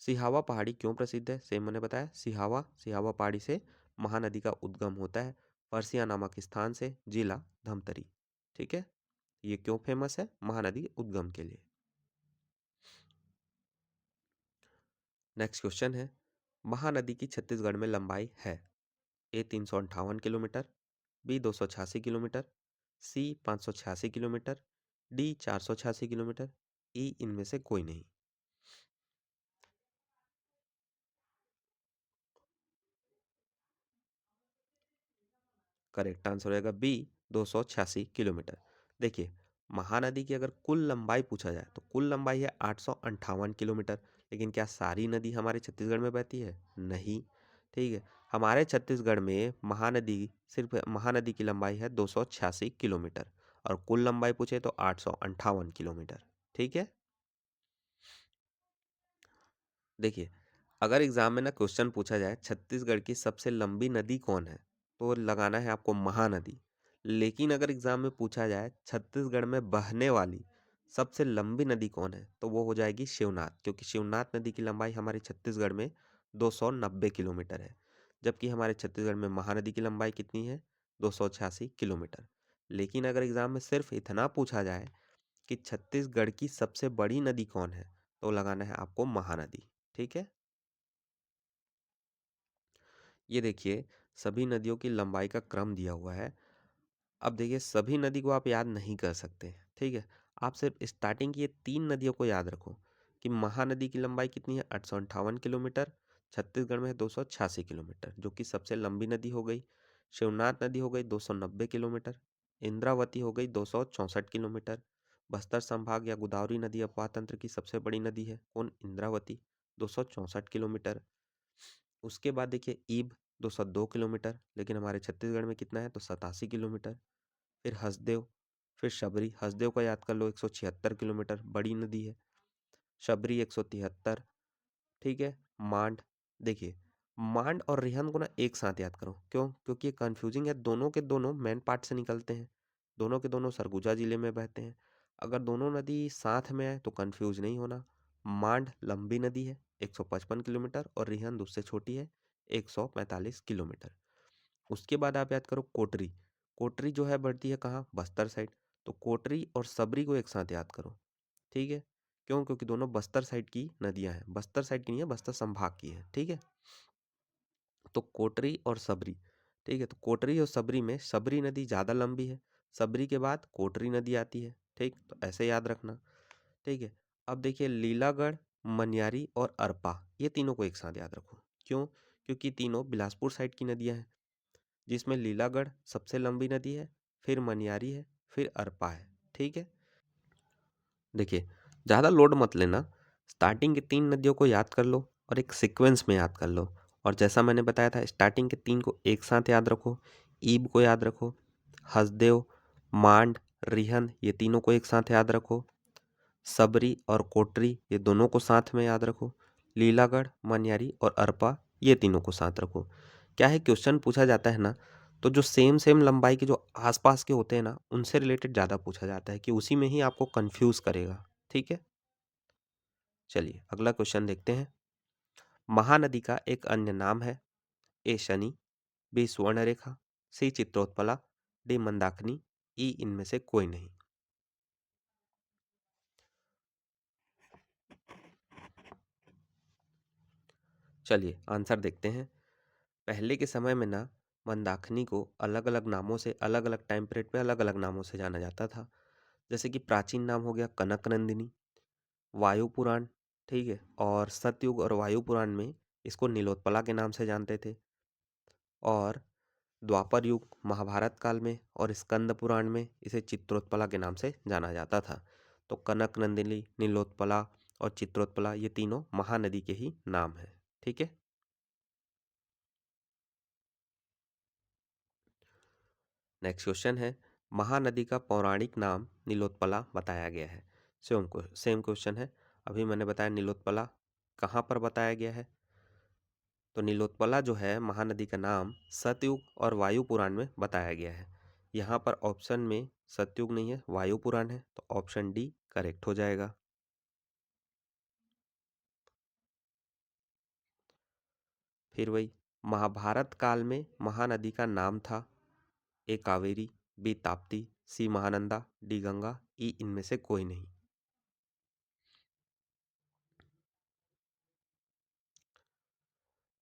सिहावा पहाड़ी क्यों प्रसिद्ध है, सेम मैंने बताया, सिहावा सिहावा पहाड़ी से महानदी का उद्गम होता है, परसिया नामक स्थान से, जिला धमतरी। ठीक है, ये क्यों फेमस है, महानदी उद्गम के लिए। नेक्स्ट क्वेश्चन है, महानदी की छत्तीसगढ़ में लंबाई है, ए 358 किलोमीटर, बी 286 किलोमीटर, सी 586 किलोमीटर, डी 486 किलोमीटर, ई इनमें से कोई नहीं। करेक्ट आंसर हो जाएगा बी, 286 किलोमीटर। देखिए, महानदी की अगर कुल लंबाई पूछा जाए तो कुल लंबाई है 858 किलोमीटर। लेकिन क्या सारी नदी हमारे छत्तीसगढ़ में बहती है? नहीं। ठीक है, हमारे छत्तीसगढ़ में महानदी, सिर्फ महानदी की लंबाई है 286 किलोमीटर, और कुल लंबाई पूछे तो 858 किलोमीटर। ठीक है। देखिए, अगर एग्जाम में ना क्वेश्चन पूछा जाए छत्तीसगढ़ की सबसे लंबी नदी कौन है, तो लगाना है आपको महानदी। लेकिन अगर एग्जाम में पूछा जाए छत्तीसगढ़ में बहने वाली सबसे लंबी नदी कौन है, तो वो हो जाएगी शिवनाथ, क्योंकि शिवनाथ नदी की लंबाई हमारे छत्तीसगढ़ में 290 किलोमीटर है। जबकि हमारे छत्तीसगढ़ में महानदी की लंबाई कितनी है? 286 किलोमीटर। लेकिन अगर एग्जाम में सिर्फ इतना पूछा जाए कि छत्तीसगढ़ की सबसे बड़ी नदी कौन है, तो लगाना है आपको महानदी। ठीक है। ये देखिए, सभी नदियों की लंबाई का क्रम दिया हुआ है। अब देखिए, सभी नदी को आप याद नहीं कर सकते, ठीक है। आप सिर्फ स्टार्टिंग की ये 3 नदियों को याद रखो कि महानदी की लंबाई कितनी है? 858 किलोमीटर। छत्तीसगढ़ में है 286 किलोमीटर, जो कि सबसे लंबी नदी हो गई। शिवनाथ नदी हो गई 290 किलोमीटर। इंद्रावती हो गई 264 किलोमीटर। बस्तर संभाग या गोदावरी नदी अपवाह तंत्र की सबसे बड़ी नदी है कौन? इंद्रावती, 264 किलोमीटर। उसके बाद देखिए ईब 202 किलोमीटर, लेकिन हमारे छत्तीसगढ़ में कितना है? तो 87 किलोमीटर। फिर हसदेव, फिर शबरी। हसदेव को याद कर लो, 176 किलोमीटर, बड़ी नदी है। शबरी 173। ठीक है। मांड, देखिए, मांड और रिहंद को ना एक साथ याद करो। क्यों? क्योंकि ये कंफ्यूजिंग है, दोनों के दोनों मेन पार्ट से निकलते हैं, दोनों के दोनों सरगुजा जिले में बहते हैं। अगर दोनों नदी साथ में आए तो कंफ्यूज नहीं होना। मांड लंबी नदी है 155 किलोमीटर, और रिहंद उससे छोटी है 145 किलोमीटर। उसके बाद आप याद करो कोटरी। कोटरी जो है बढ़ती है कहाँ? बस्तर साइड। तो कोटरी और सबरी को एक साथ याद करो। ठीक है। क्यों? क्योंकि दोनों बस्तर साइड की नदियां हैं, बस्तर साइड की नहीं है, बस्तर संभाग की है। ठीक है। तो कोटरी और सबरी। ठीक है, तो कोटरी और सबरी में सबरी नदी ज़्यादा लंबी है, सबरी के बाद कोटरी नदी आती है। ठीक, तो ऐसे याद रखना। ठीक है। अब देखिए, लीलागढ़, मनियारी और अरपा, ये तीनों को एक साथ याद रखो। क्यों? क्योंकि तीनों बिलासपुर साइड की नदियां हैं, जिसमें लीलागढ़ सबसे लंबी नदी है, फिर मनियारी है, फिर अरपा है। ठीक है। देखिए, ज़्यादा लोड मत लेना, स्टार्टिंग की 3 नदियों को याद कर लो और एक सीक्वेंस में याद कर लो। और जैसा मैंने बताया था, स्टार्टिंग के 3 को एक साथ याद रखो। ईब को याद रखो, हसदेव, मांड, रिहंद, ये तीनों को एक साथ याद रखो। सबरी और कोटरी, ये दोनों को साथ में याद रखो। लीलागढ़, मनियारी और अरपा, ये तीनों को साथ रखो। क्या है, क्वेश्चन पूछा जाता है ना, तो जो सेम सेम लंबाई के जो आसपास के होते हैं ना, उनसे रिलेटेड ज़्यादा पूछा जाता है, कि उसी में ही आपको कंफ्यूज करेगा। ठीक है। चलिए अगला क्वेश्चन देखते हैं। महानदी का एक अन्य नाम है? ए शनि, बी सुवर्णरेखा, सी चित्रोत्पला, डी मंदाकिनी, ई इनमें से कोई नहीं। चलिए आंसर देखते हैं। पहले के समय में ना मंदाकिनी को अलग अलग नामों से, अलग अलग टाइम पीरियड पे अलग अलग नामों से जाना जाता था। जैसे कि प्राचीन नाम हो गया कनक नंदिनी, वायु पुराण, ठीक है, और सतयुग और वायु पुराण में इसको नीलोत्पला के नाम से जानते थे। और द्वापर युग, महाभारत काल में और स्कंद पुराण में इसे चित्रोत्पला के नाम से जाना जाता था। तो कनक नंदिनी, नीलोत्पला और चित्रोत्पला, ये तीनों महानदी के ही नाम हैं। ठीक है। नेक्स्ट क्वेश्चन है, महानदी का पौराणिक नाम नीलोत्पला बताया गया है। सेम क्वेश्चन है। अभी मैंने बताया नीलोत्पला कहाँ पर बताया गया है। तो नीलोत्पला जो है महानदी का नाम सतयुग और वायु पुराण में बताया गया है। यहाँ पर ऑप्शन में सतयुग नहीं है, वायु पुराण है, तो ऑप्शन डी करेक्ट हो जाएगा। फिर वही, महाभारत काल में महानदी का नाम था? ए कावेरी, बी ताप्ती, सी महानंदा, डी गंगा, ई इनमें से कोई नहीं।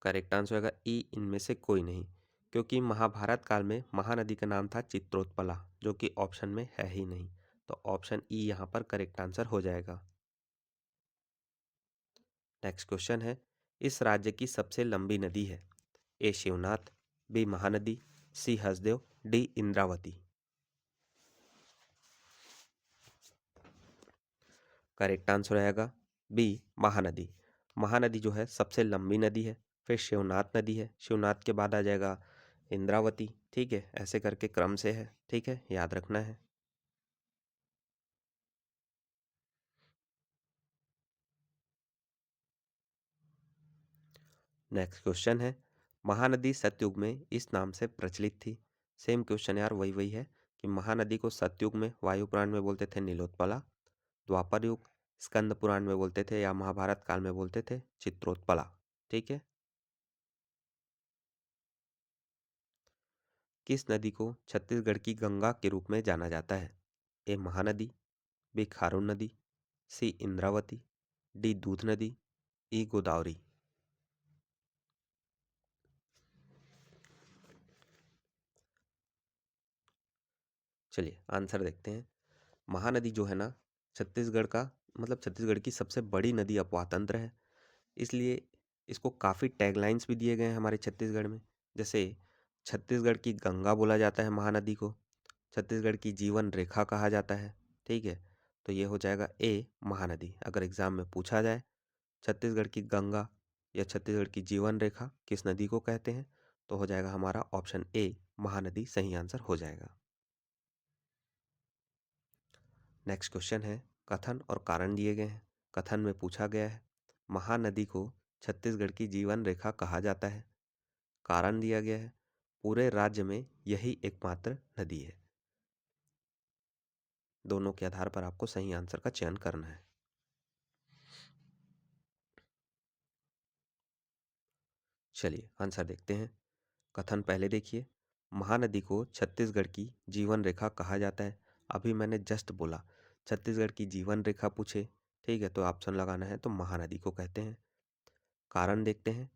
करेक्ट आंसर होगा ई इनमें से कोई नहीं, क्योंकि महाभारत काल में महानदी का नाम था चित्रोत्पला, जो कि ऑप्शन में है ही नहीं। तो ऑप्शन ई यहाँ पर करेक्ट आंसर हो जाएगा। नेक्स्ट क्वेश्चन है, इस राज्य की सबसे लंबी नदी है? A Shivnath, B Mahanadi, C Hasdeo, D Indravati. Correct answer रहेगा बी महानदी। महानदी जो है सबसे लंबी नदी है। फिर शिवनाथ नदी है, शिवनाथ के बाद आ जाएगा इंद्रावती। ठीक है, ऐसे करके क्रम से है। ठीक है, याद रखना है। नेक्स्ट क्वेश्चन है, महानदी सतयुग में इस नाम से प्रचलित थी। सेम क्वेश्चन यार, वही वही है कि महानदी को सतयुग में वायु पुराण में बोलते थे नीलोत्पला, द्वापर युग स्कंद पुराण में बोलते थे, या महाभारत काल में बोलते थे चित्रोत्पला। ठीक है। किस नदी को छत्तीसगढ़ की गंगा के रूप में जाना जाता है? ए महानदी, बी खारून नदी, सी इंद्रावती, डी दूध नदी, ई गोदावरी। चलिए आंसर देखते हैं। महानदी जो है ना, छत्तीसगढ़ का मतलब छत्तीसगढ़ की सबसे बड़ी नदी अपवाह तंत्र है। इसलिए इसको काफ़ी टैगलाइंस भी दिए गए हैं हमारे छत्तीसगढ़ में। जैसे छत्तीसगढ़ की गंगा बोला जाता है महानदी को, छत्तीसगढ़ की जीवन रेखा कहा जाता है। ठीक है, तो ये हो जाएगा ए महानदी। अगर एग्जाम में पूछा जाए छत्तीसगढ़ की गंगा या छत्तीसगढ़ की जीवन रेखा किस नदी को कहते हैं, तो हो जाएगा हमारा ऑप्शन ए महानदी सही आंसर हो जाएगा। नेक्स्ट क्वेश्चन है, कथन और कारण दिए गए हैं। कथन में पूछा गया है महानदी को छत्तीसगढ़ की जीवन रेखा कहा जाता है। कारण दिया गया है पूरे राज्य में यही एकमात्र नदी है। दोनों के आधार पर आपको सही आंसर का चयन करना है। चलिए आंसर देखते हैं। कथन पहले देखिए, महानदी को छत्तीसगढ़ की जीवन रेखा कहा जाता है। अभी मैंने जस्ट बोला छत्तीसगढ़ की जीवन रेखा पूछे, ठीक है, तो ऑप्शन लगाना है तो महानदी को कहते हैं। कारण देखते हैं,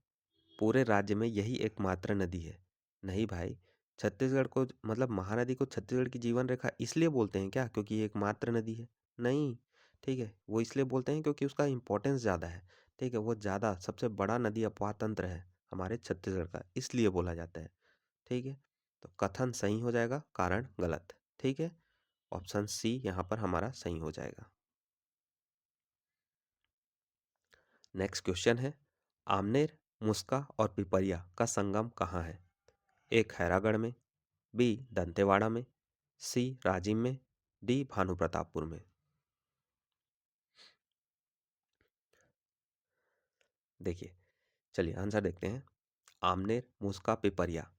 पूरे राज्य में यही एकमात्र नदी है। नहीं भाई, छत्तीसगढ़ को मतलब महानदी को छत्तीसगढ़ की जीवन रेखा इसलिए बोलते हैं क्या क्योंकि ये एकमात्र नदी है? नहीं। ठीक है, वो इसलिए बोलते हैं क्योंकि उसका इम्पोर्टेंस ज़्यादा है। ठीक है, वो ज़्यादा सबसे बड़ा नदी अपवाह तंत्र है हमारे छत्तीसगढ़ का, इसलिए बोला जाता है। ठीक है, तो कथन सही हो जाएगा, कारण गलत। ठीक है, ऑप्शन सी यहाँ पर हमारा सही हो जाएगा। नेक्स्ट क्वेश्चन है, आमनेर, मुस्का और पिपरिया का संगम कहाँ है? ए खैरागढ़ में, बी दंतेवाड़ा में, सी राजिम में, डी भानु प्रतापपुर में। देखिए, चलिए आंसर देखते हैं। आमनेर, मुस्का, पिपरिया,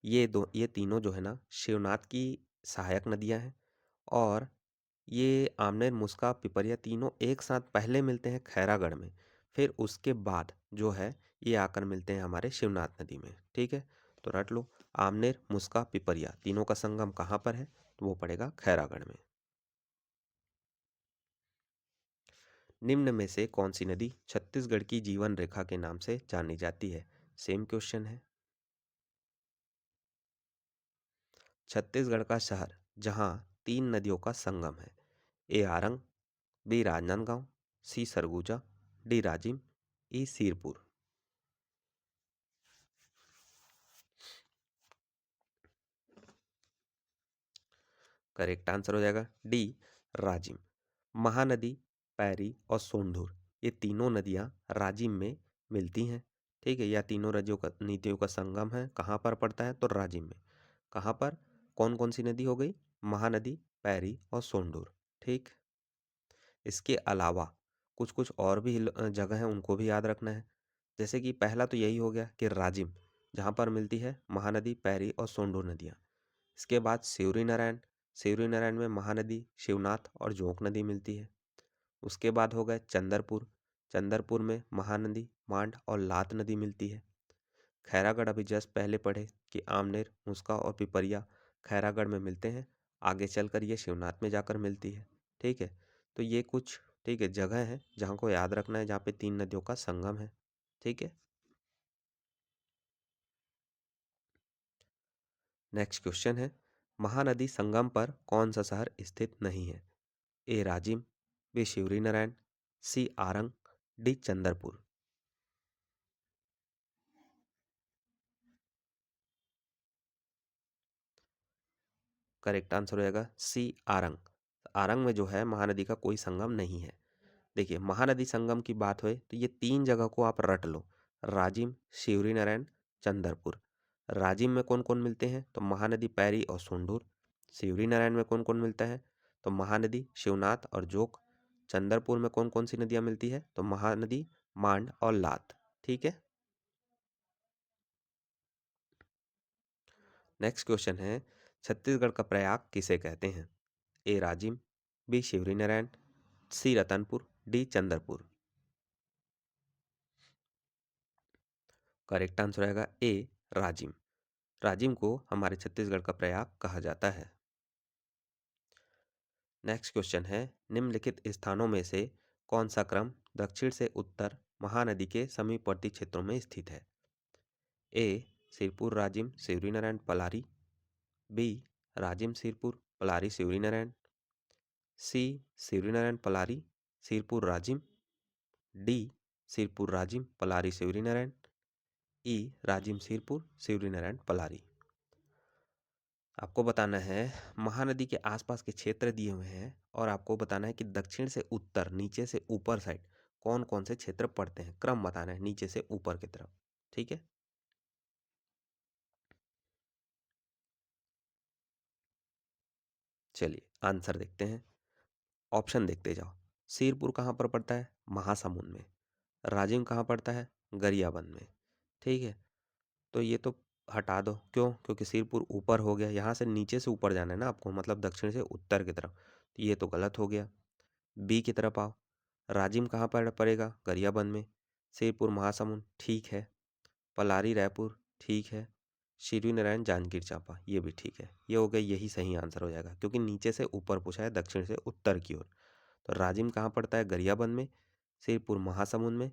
ये तीनों जो है ना शिवनाथ की सहायक नदियां हैं। और ये आमनेर, मुस्का, पिपरिया तीनों एक साथ पहले मिलते हैं खैरागढ़ में, फिर उसके बाद जो है ये आकर मिलते हैं हमारे शिवनाथ नदी में। ठीक है, तो रट लो, आमनेर, मुस्का, पिपरिया तीनों का संगम कहाँ पर है? तो वो पड़ेगा खैरागढ़ में। निम्न में से कौन सी नदी छत्तीसगढ़ की जीवन रेखा के नाम से जानी जाती है? सेम क्वेश्चन है। छत्तीसगढ़ का शहर जहां तीन नदियों का संगम है। ए आरंग, बी राजनांदगांव, सी सरगुजा, डी राजिम, ई सिरपुर। करेक्ट आंसर हो जाएगा डी राजिम। महानदी, पैरी और सोंढूर ये तीनों नदियां राजिम में मिलती हैं। ठीक है, या तीनों नदियों का संगम है, कहाँ पर पड़ता है? तो राजिम में। कहाँ पर? कौन कौन सी नदी हो गई? महानदी, पैरी और सोंढूर। ठीक, इसके अलावा कुछ कुछ और भी जगह हैं, उनको भी याद रखना है। जैसे कि पहला तो यही हो गया कि राजिम, जहाँ पर मिलती है महानदी, पैरी और सोंढूर नदियाँ। इसके बाद सिवरी नारायण, सिवरी नारायण में महानदी, शिवनाथ और जोंक नदी मिलती है। उसके बाद हो गए चंदरपुर, चंदरपुर में महानदी, मांड और लात नदी मिलती है। खैरागढ़ अभी जस्ट पहले पढ़े कि आमनेर, मुस्का और पिपरिया खैरागढ़ में मिलते हैं, आगे चलकर ये शिवनाथ में जाकर मिलती है। ठीक है, तो ये कुछ ठीक है जगह है जहाँ को याद रखना है, जहाँ पे तीन नदियों का संगम है। ठीक है, नेक्स्ट क्वेश्चन है, महानदी संगम पर कौन सा शहर स्थित नहीं है? A Rajim, B Shivri Narayan, C Arang, D Chandarpur. Correct answer हो जाएगा सी आरंग। आरंग में जो है महानदी का कोई संगम नहीं है। देखिए महानदी संगम की बात हुए तो ये 3 जगह को आप रट लो, राजिम, शिवरीनारायण, चंदरपुर। राजिम में कौन कौन मिलते हैं तो महानदी पैरी और सोंढूर। शिवरीनारायण में कौन कौन मिलता है तो महानदी शिवनाथ और जोक। चंदरपुर में कौन कौन सी नदियां मिलती है तो महानदी मांड और लात। ठीक है। नेक्स्ट क्वेश्चन है, छत्तीसगढ़ का प्रयाग किसे कहते हैं? A Rajim, B Shivrinarayan, C Ratanpur, D Chandarpur. Correct answer आएगा ए राजिम। राजिम को हमारे छत्तीसगढ़ का प्रयाग कहा जाता है। नेक्स्ट क्वेश्चन है, निम्नलिखित स्थानों में से कौन सा क्रम दक्षिण से उत्तर महानदी के समीपवर्ती क्षेत्रों में स्थित है? ए सिरपुर राजिम शिवरीनारायण पलारी, बी राजिम सिरपुर पलारी शिवरीनारायण, सी शिवरीनारायण पलारी सिरपुर राजिम, डी सिरपुर राजिम पलारी शिवरीनारायण, ई राजिम सिरपुर शिवरीनारायण पलारी। आपको बताना है महानदी के आसपास के क्षेत्र दिए हुए हैं और आपको बताना है कि दक्षिण से उत्तर नीचे से ऊपर साइड कौन कौन से क्षेत्र पड़ते हैं, क्रम बताना है नीचे से ऊपर की तरफ। ठीक है। चलिए आंसर देखते हैं, ऑप्शन देखते जाओ। सिरपुर कहाँ पर पड़ता है? महासमुंद में। राजिम कहाँ पड़ता है? गरियाबंद में। ठीक है, तो ये तो हटा दो। क्यों? क्योंकि सिरपुर ऊपर हो गया, यहाँ से नीचे से ऊपर जाना है ना आपको, मतलब दक्षिण से उत्तर की तरफ, तो ये तो गलत हो गया। बी की तरफ आओ, राजिम कहाँ पर पड़ेगा? गरियाबंद में। सिरपुर महासमुंद ठीक है। पलारी रायपुर ठीक है। शिवरी नारायण जांजगीर चांपा ये भी ठीक है। ये हो गया, यही सही आंसर हो जाएगा क्योंकि नीचे से ऊपर पूछा है, दक्षिण से उत्तर की ओर। तो राजिम कहाँ पड़ता है? गरियाबंद में। सिरपुर महासमुंद में।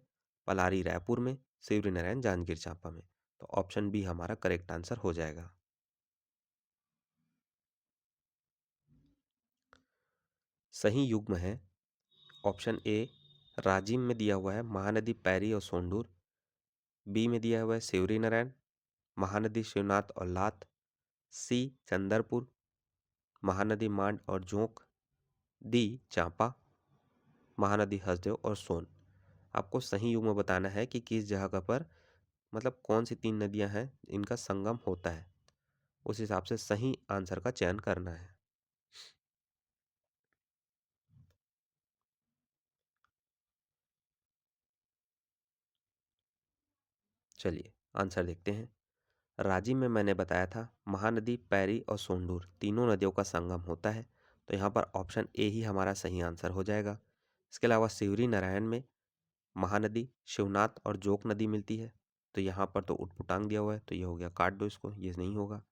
पलारी रायपुर में। शिवरी नारायण जांजगीर चांपा में। तो ऑप्शन बी हमारा करेक्ट आंसर हो जाएगा। सही युग्म है ऑप्शन ए राजिम में दिया हुआ है महानदी पैरी और सोंढूर, बी में दिया हुआ है शिवरी नारायण महानदी शिवनाथ और लात, सी चंदरपुर महानदी मांड और जोंक, डी चांपा महानदी हसदेव और सोन। आपको सही युग्म बताना है कि किस जगह पर, मतलब कौन सी 3 नदियां हैं इनका संगम होता है, उस हिसाब से सही आंसर का चयन करना है। चलिए आंसर देखते हैं। राजिम में मैंने बताया था महानदी पैरी और सोंढूर तीनों नदियों का संगम होता है, तो यहाँ पर ऑप्शन ए ही हमारा सही आंसर हो जाएगा। इसके अलावा शिवरी नारायण में महानदी शिवनाथ और जोक नदी मिलती है, तो यहाँ पर तो उटपुटांग दिया हुआ है, तो ये हो गया, काट दो इसको, ये नहीं होगा।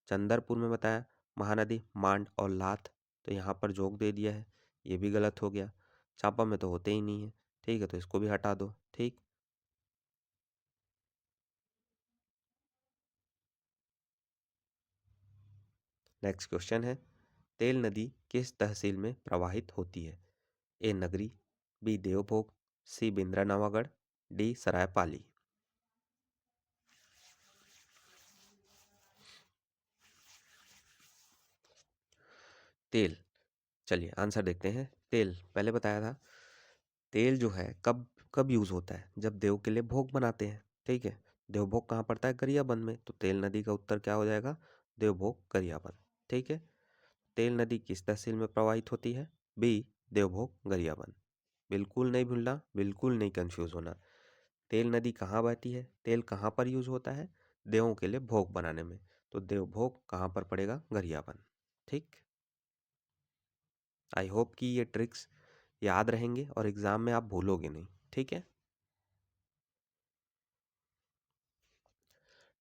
चंदरपुर में बताया महानदी मांड और लात, तो यहाँ पर जोक दे दिया है, ये भी गलत हो गया। चांपा में तो होते ही नहीं है, ठीक है, तो इसको भी हटा दो। ठीक। नेक्स्ट क्वेश्चन है, तेल नदी किस तहसील में प्रवाहित होती है? ए नगरी, बी देवभोग, सी बिंद्रा नवागढ़, डी सरायपाली। तेल, चलिए आंसर देखते हैं। तेल पहले बताया था, तेल जो है कब कब यूज होता है? जब देव के लिए भोग बनाते हैं। ठीक है, देवभोग कहाँ पड़ता है? गरियाबंद में, तो तेल नदी का उत्तर क्या हो जाएगा? देवभोग गरियाबंद। ठीक है। तेल नदी किस तहसील में प्रवाहित होती है? बी देवभोग गरियाबंद। बिल्कुल नहीं भूलना, बिल्कुल नहीं कंफ्यूज होना। तेल नदी कहाँ बहती है, तेल कहाँ पर यूज होता है? देवों के लिए भोग बनाने में, तो देवभोग कहाँ पर पड़ेगा? गरियाबंद। ठीक। आई होप कि ये ट्रिक्स याद रहेंगे और एग्जाम में आप भूलोगे नहीं। ठीक है।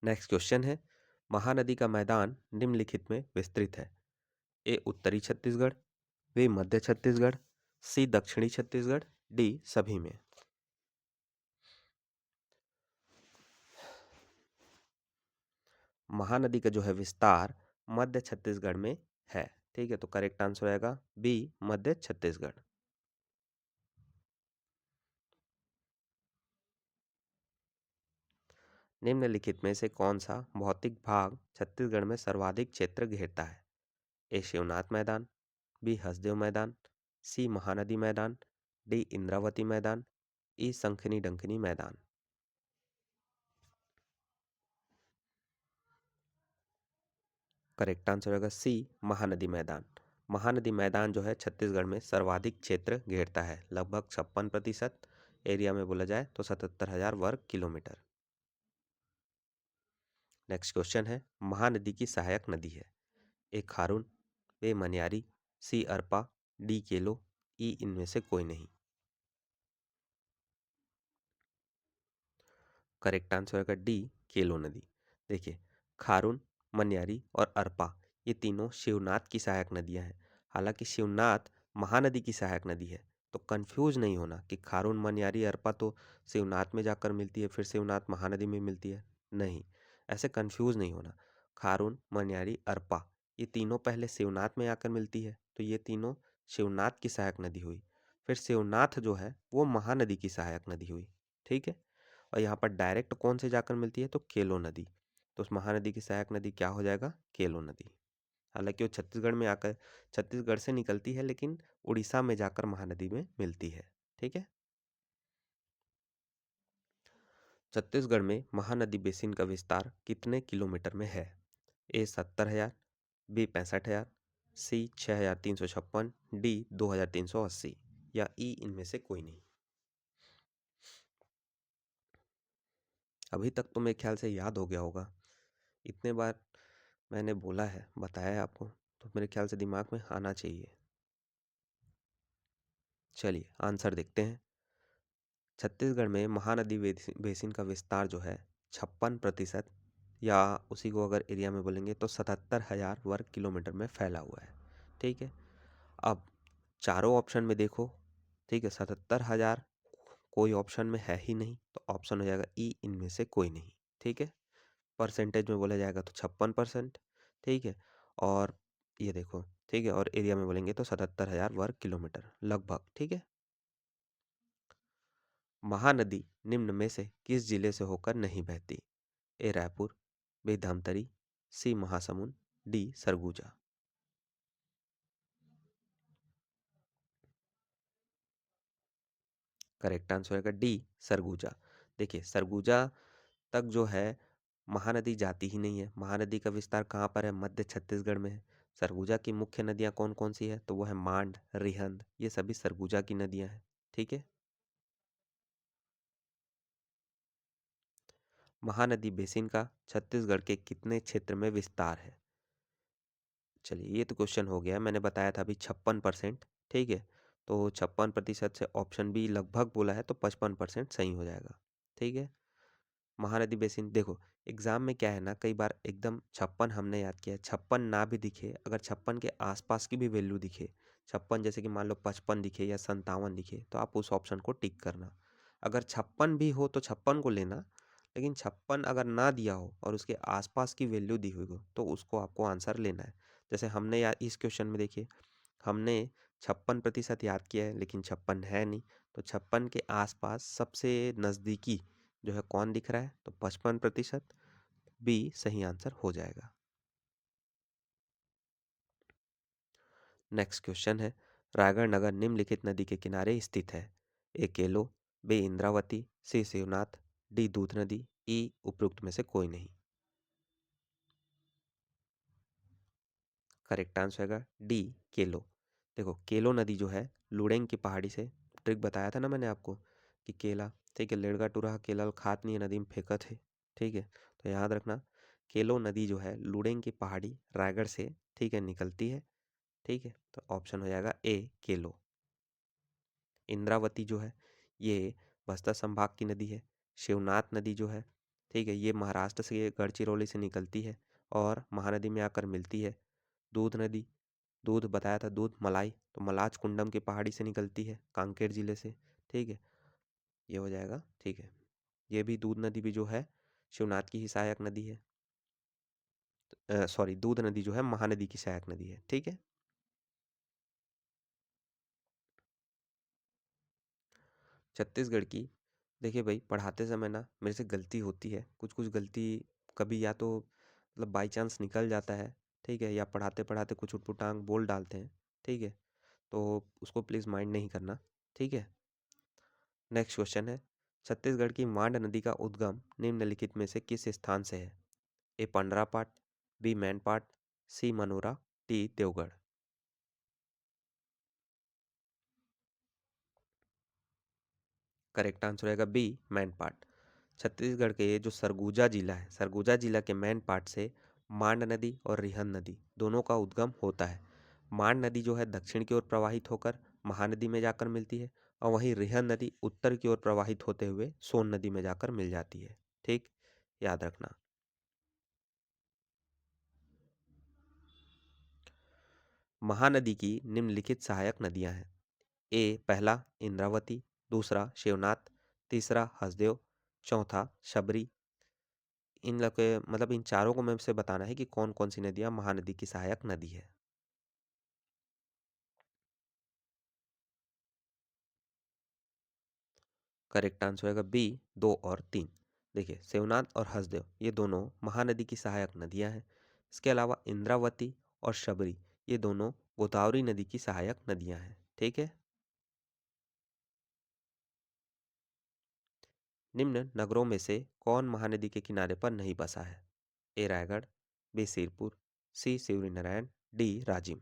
नेक्स्ट क्वेश्चन है, महानदी का मैदान निम्नलिखित में विस्तृत है? ए उत्तरी छत्तीसगढ़, बी मध्य छत्तीसगढ़, सी दक्षिणी छत्तीसगढ़, डी सभी में। महानदी का जो है विस्तार मध्य छत्तीसगढ़ में है। ठीक है, तो करेक्ट आंसर आएगा बी मध्य छत्तीसगढ़। निम्नलिखित में से कौन सा भौतिक भाग छत्तीसगढ़ में सर्वाधिक क्षेत्र घेरता है? ए शिवनाथ मैदान, बी हसदेव मैदान, सी महानदी मैदान, डी इंद्रावती मैदान, ई शंखनी डंकनी मैदान। करेक्ट आंसर होगा सी महानदी मैदान। महानदी मैदान जो है छत्तीसगढ़ में सर्वाधिक क्षेत्र घेरता है, लगभग 56%। एरिया में बोला जाए तो 77,000 वर्ग किलोमीटर। नेक्स्ट क्वेश्चन है, महानदी की सहायक नदी है? ए खारून, बी मनियारी, सी अरपा, डी केलो, ई इनमें से कोई नहीं। करेक्ट आंसर होगा डी केलो नदी। देखिए, खारून, मनियारी और अरपा ये तीनों शिवनाथ की सहायक नदियां हैं। हालांकि शिवनाथ महानदी की सहायक नदी है, तो कंफ्यूज नहीं होना कि खारून मनियारी अरपा तो शिवनाथ में जाकर मिलती है फिर शिवनाथ महानदी में मिलती है। नहीं, ऐसे कंफ्यूज नहीं होना। खारून मनियारी अरपा ये तीनों पहले शिवनाथ में आकर मिलती है, तो ये तीनों शिवनाथ की सहायक नदी हुई। फिर शिवनाथ जो है वो महानदी की सहायक नदी हुई। ठीक है। और यहाँ पर डायरेक्ट कौन से जाकर मिलती है? तो केलो नदी। तो उस महानदी की सहायक नदी क्या हो जाएगा? केलो नदी। हालांकि वो छत्तीसगढ़ में आकर छत्तीसगढ़ से निकलती है, लेकिन उड़ीसा में जाकर महानदी में मिलती है। ठीक है। छत्तीसगढ़ में महानदी बेसिन का विस्तार कितने किलोमीटर में है? ए 70,000, बी 65,000, सी 6,356, डी 2,380 या ई इनमें से कोई नहीं। अभी तक तो मेरे ख्याल से याद हो गया होगा, इतने बार मैंने बोला है, बताया है आपको, तो मेरे ख्याल से दिमाग में आना चाहिए। चलिए आंसर देखते हैं। छत्तीसगढ़ में महानदी बेसिन का विस्तार जो है 56%, या उसी को अगर एरिया में बोलेंगे तो 77,000 वर्ग किलोमीटर में फैला हुआ है। ठीक है। अब चारों ऑप्शन में देखो, ठीक है, 77,000 कोई ऑप्शन में है ही नहीं, तो ऑप्शन हो जाएगा ई इनमें से कोई नहीं। ठीक है। परसेंटेज में बोला जाएगा तो 56%। ठीक है। और ये देखो, ठीक है, और एरिया में बोलेंगे तो 77,000 वर्ग किलोमीटर लगभग। ठीक है। महानदी निम्न में से किस जिले से होकर नहीं बहती? A Raipur, B Dhamtari, C Mahasamund, D Surguja. Correct answer होगा डी सरगुजा। देखिए, सरगुजा तक जो है महानदी जाती ही नहीं है। महानदी का विस्तार कहाँ पर है? मध्य छत्तीसगढ़ में है। सरगुजा की मुख्य नदियाँ कौन कौन सी है? तो वो है मांड, रिहंद, ये सभी सरगुजा की नदियाँ हैं। ठीक है। महानदी बेसिन का छत्तीसगढ़ के कितने क्षेत्र में विस्तार है? चलिए, ये तो क्वेश्चन हो गया, मैंने बताया था अभी 56%। ठीक है। तो 56% से ऑप्शन बी लगभग बोला है, तो 55% सही हो जाएगा। ठीक है। महानदी बेसिन देखो, एग्जाम में क्या है ना, कई बार एकदम 56 हमने याद किया, 56 ना भी दिखे, अगर 56 के आसपास की भी वैल्यू दिखे, 56 जैसे कि मान लो 55 दिखे या 57 दिखे, तो आप उस ऑप्शन को टिक करना। अगर 56 भी हो तो 56 को लेना, लेकिन 56 अगर ना दिया हो और उसके आसपास की वैल्यू दी हुई हो तो उसको आपको आंसर लेना है। जैसे हमने याद इस क्वेश्चन में देखिए, हमने 56% याद किया है लेकिन 56 है नहीं, तो 56 के आसपास सबसे नज़दीकी जो है कौन दिख रहा है? तो 55%। बी सही आंसर हो जाएगा। नेक्स्ट क्वेश्चन है, रायगढ़ नगर निम्नलिखित नदी के किनारे स्थित है? ए केलो, B Indravati, C Shivnath, D दूध नदी, ई उपरोक्त में से कोई नहीं। करेक्ट आंसर होगा डी केलो। देखो, केलो नदी जो है लुड़ेंग की पहाड़ी से, ट्रिक बताया था ना मैंने आपको कि केला, ठीक है, लेड़गा टूरा केला खात नहीं है, नदी में फेंकत है। ठीक है। तो याद रखना, केलो नदी जो है लुड़ेंग की पहाड़ी रायगढ़ से, ठीक है, निकलती है। ठीक है। तो ऑप्शन हो जाएगा ए केलो। इंद्रावती जो है ये बस्तर संभाग की नदी है। शिवनाथ नदी जो है, ठीक है, ये महाराष्ट्र से गढ़चिरौली से निकलती है और महानदी में आकर मिलती है। दूध नदी, दूध बताया था, दूध मलाई, तो मलाच कुंडम की पहाड़ी से निकलती है, कांकेर जिले से। ठीक है। ये हो जाएगा। ठीक है। ये भी दूध नदी भी जो है शिवनाथ की ही सहायक नदी है। सॉरी, दूध नदी जो है महानदी की सहायक नदी है। ठीक है। छत्तीसगढ़ की देखिए भाई, पढ़ाते समय ना मेरे से गलती होती है, कुछ-कुछ गलती कभी या तो मतलब बाय चांस निकल जाता है, ठीक है? या पढ़ाते-पढ़ाते कुछ ऊट-पटांग बोल डालते हैं, ठीक है? तो उसको प्लीज़ माइंड नहीं करना, ठीक है? नेक्स्ट क्वेश्चन है, छत्तीसगढ़ की मांड नदी का उद्गम निम्नलिखित में से किस स्थान से है? A Pandrapat, B Mainpat, C Manora, D Deogarh. Correct answer रहेगा बी मैनपाट। छत्तीसगढ़ के जो सरगुजा जिला है, सरगुजा जिला के मैनपाट से मांड नदी और रिहंद नदी दोनों का उद्गम होता है। मांड नदी जो है दक्षिण की ओर प्रवाहित होकर महानदी में जाकर मिलती है, और वहीं रिहंद नदी उत्तर की ओर प्रवाहित होते हुए सोन नदी में जाकर मिल जाती है। ठीक, याद रखना। महानदी की निम्नलिखित सहायक नदियां हैं। ए पहला इंद्रावती, दूसरा शिवनाथ, तीसरा हसदेव, चौथा शबरी। इन लोग के मतलब इन चारों को मैं से बताना है कि कौन कौन सी नदियां महानदी की सहायक नदी है। करेक्ट आंसर होगा बी, दो और तीन। देखिए, शिवनाथ और हसदेव ये दोनों महानदी की सहायक नदियां हैं। इसके अलावा इंद्रावती और शबरी ये दोनों गोदावरी नदी की सहायक नदियां हैं। ठीक है। निम्न नगरों में से कौन महानदी के किनारे पर नहीं बसा है? A Raigarh, B Sirpur, C Shivri Narayan, D Rajim.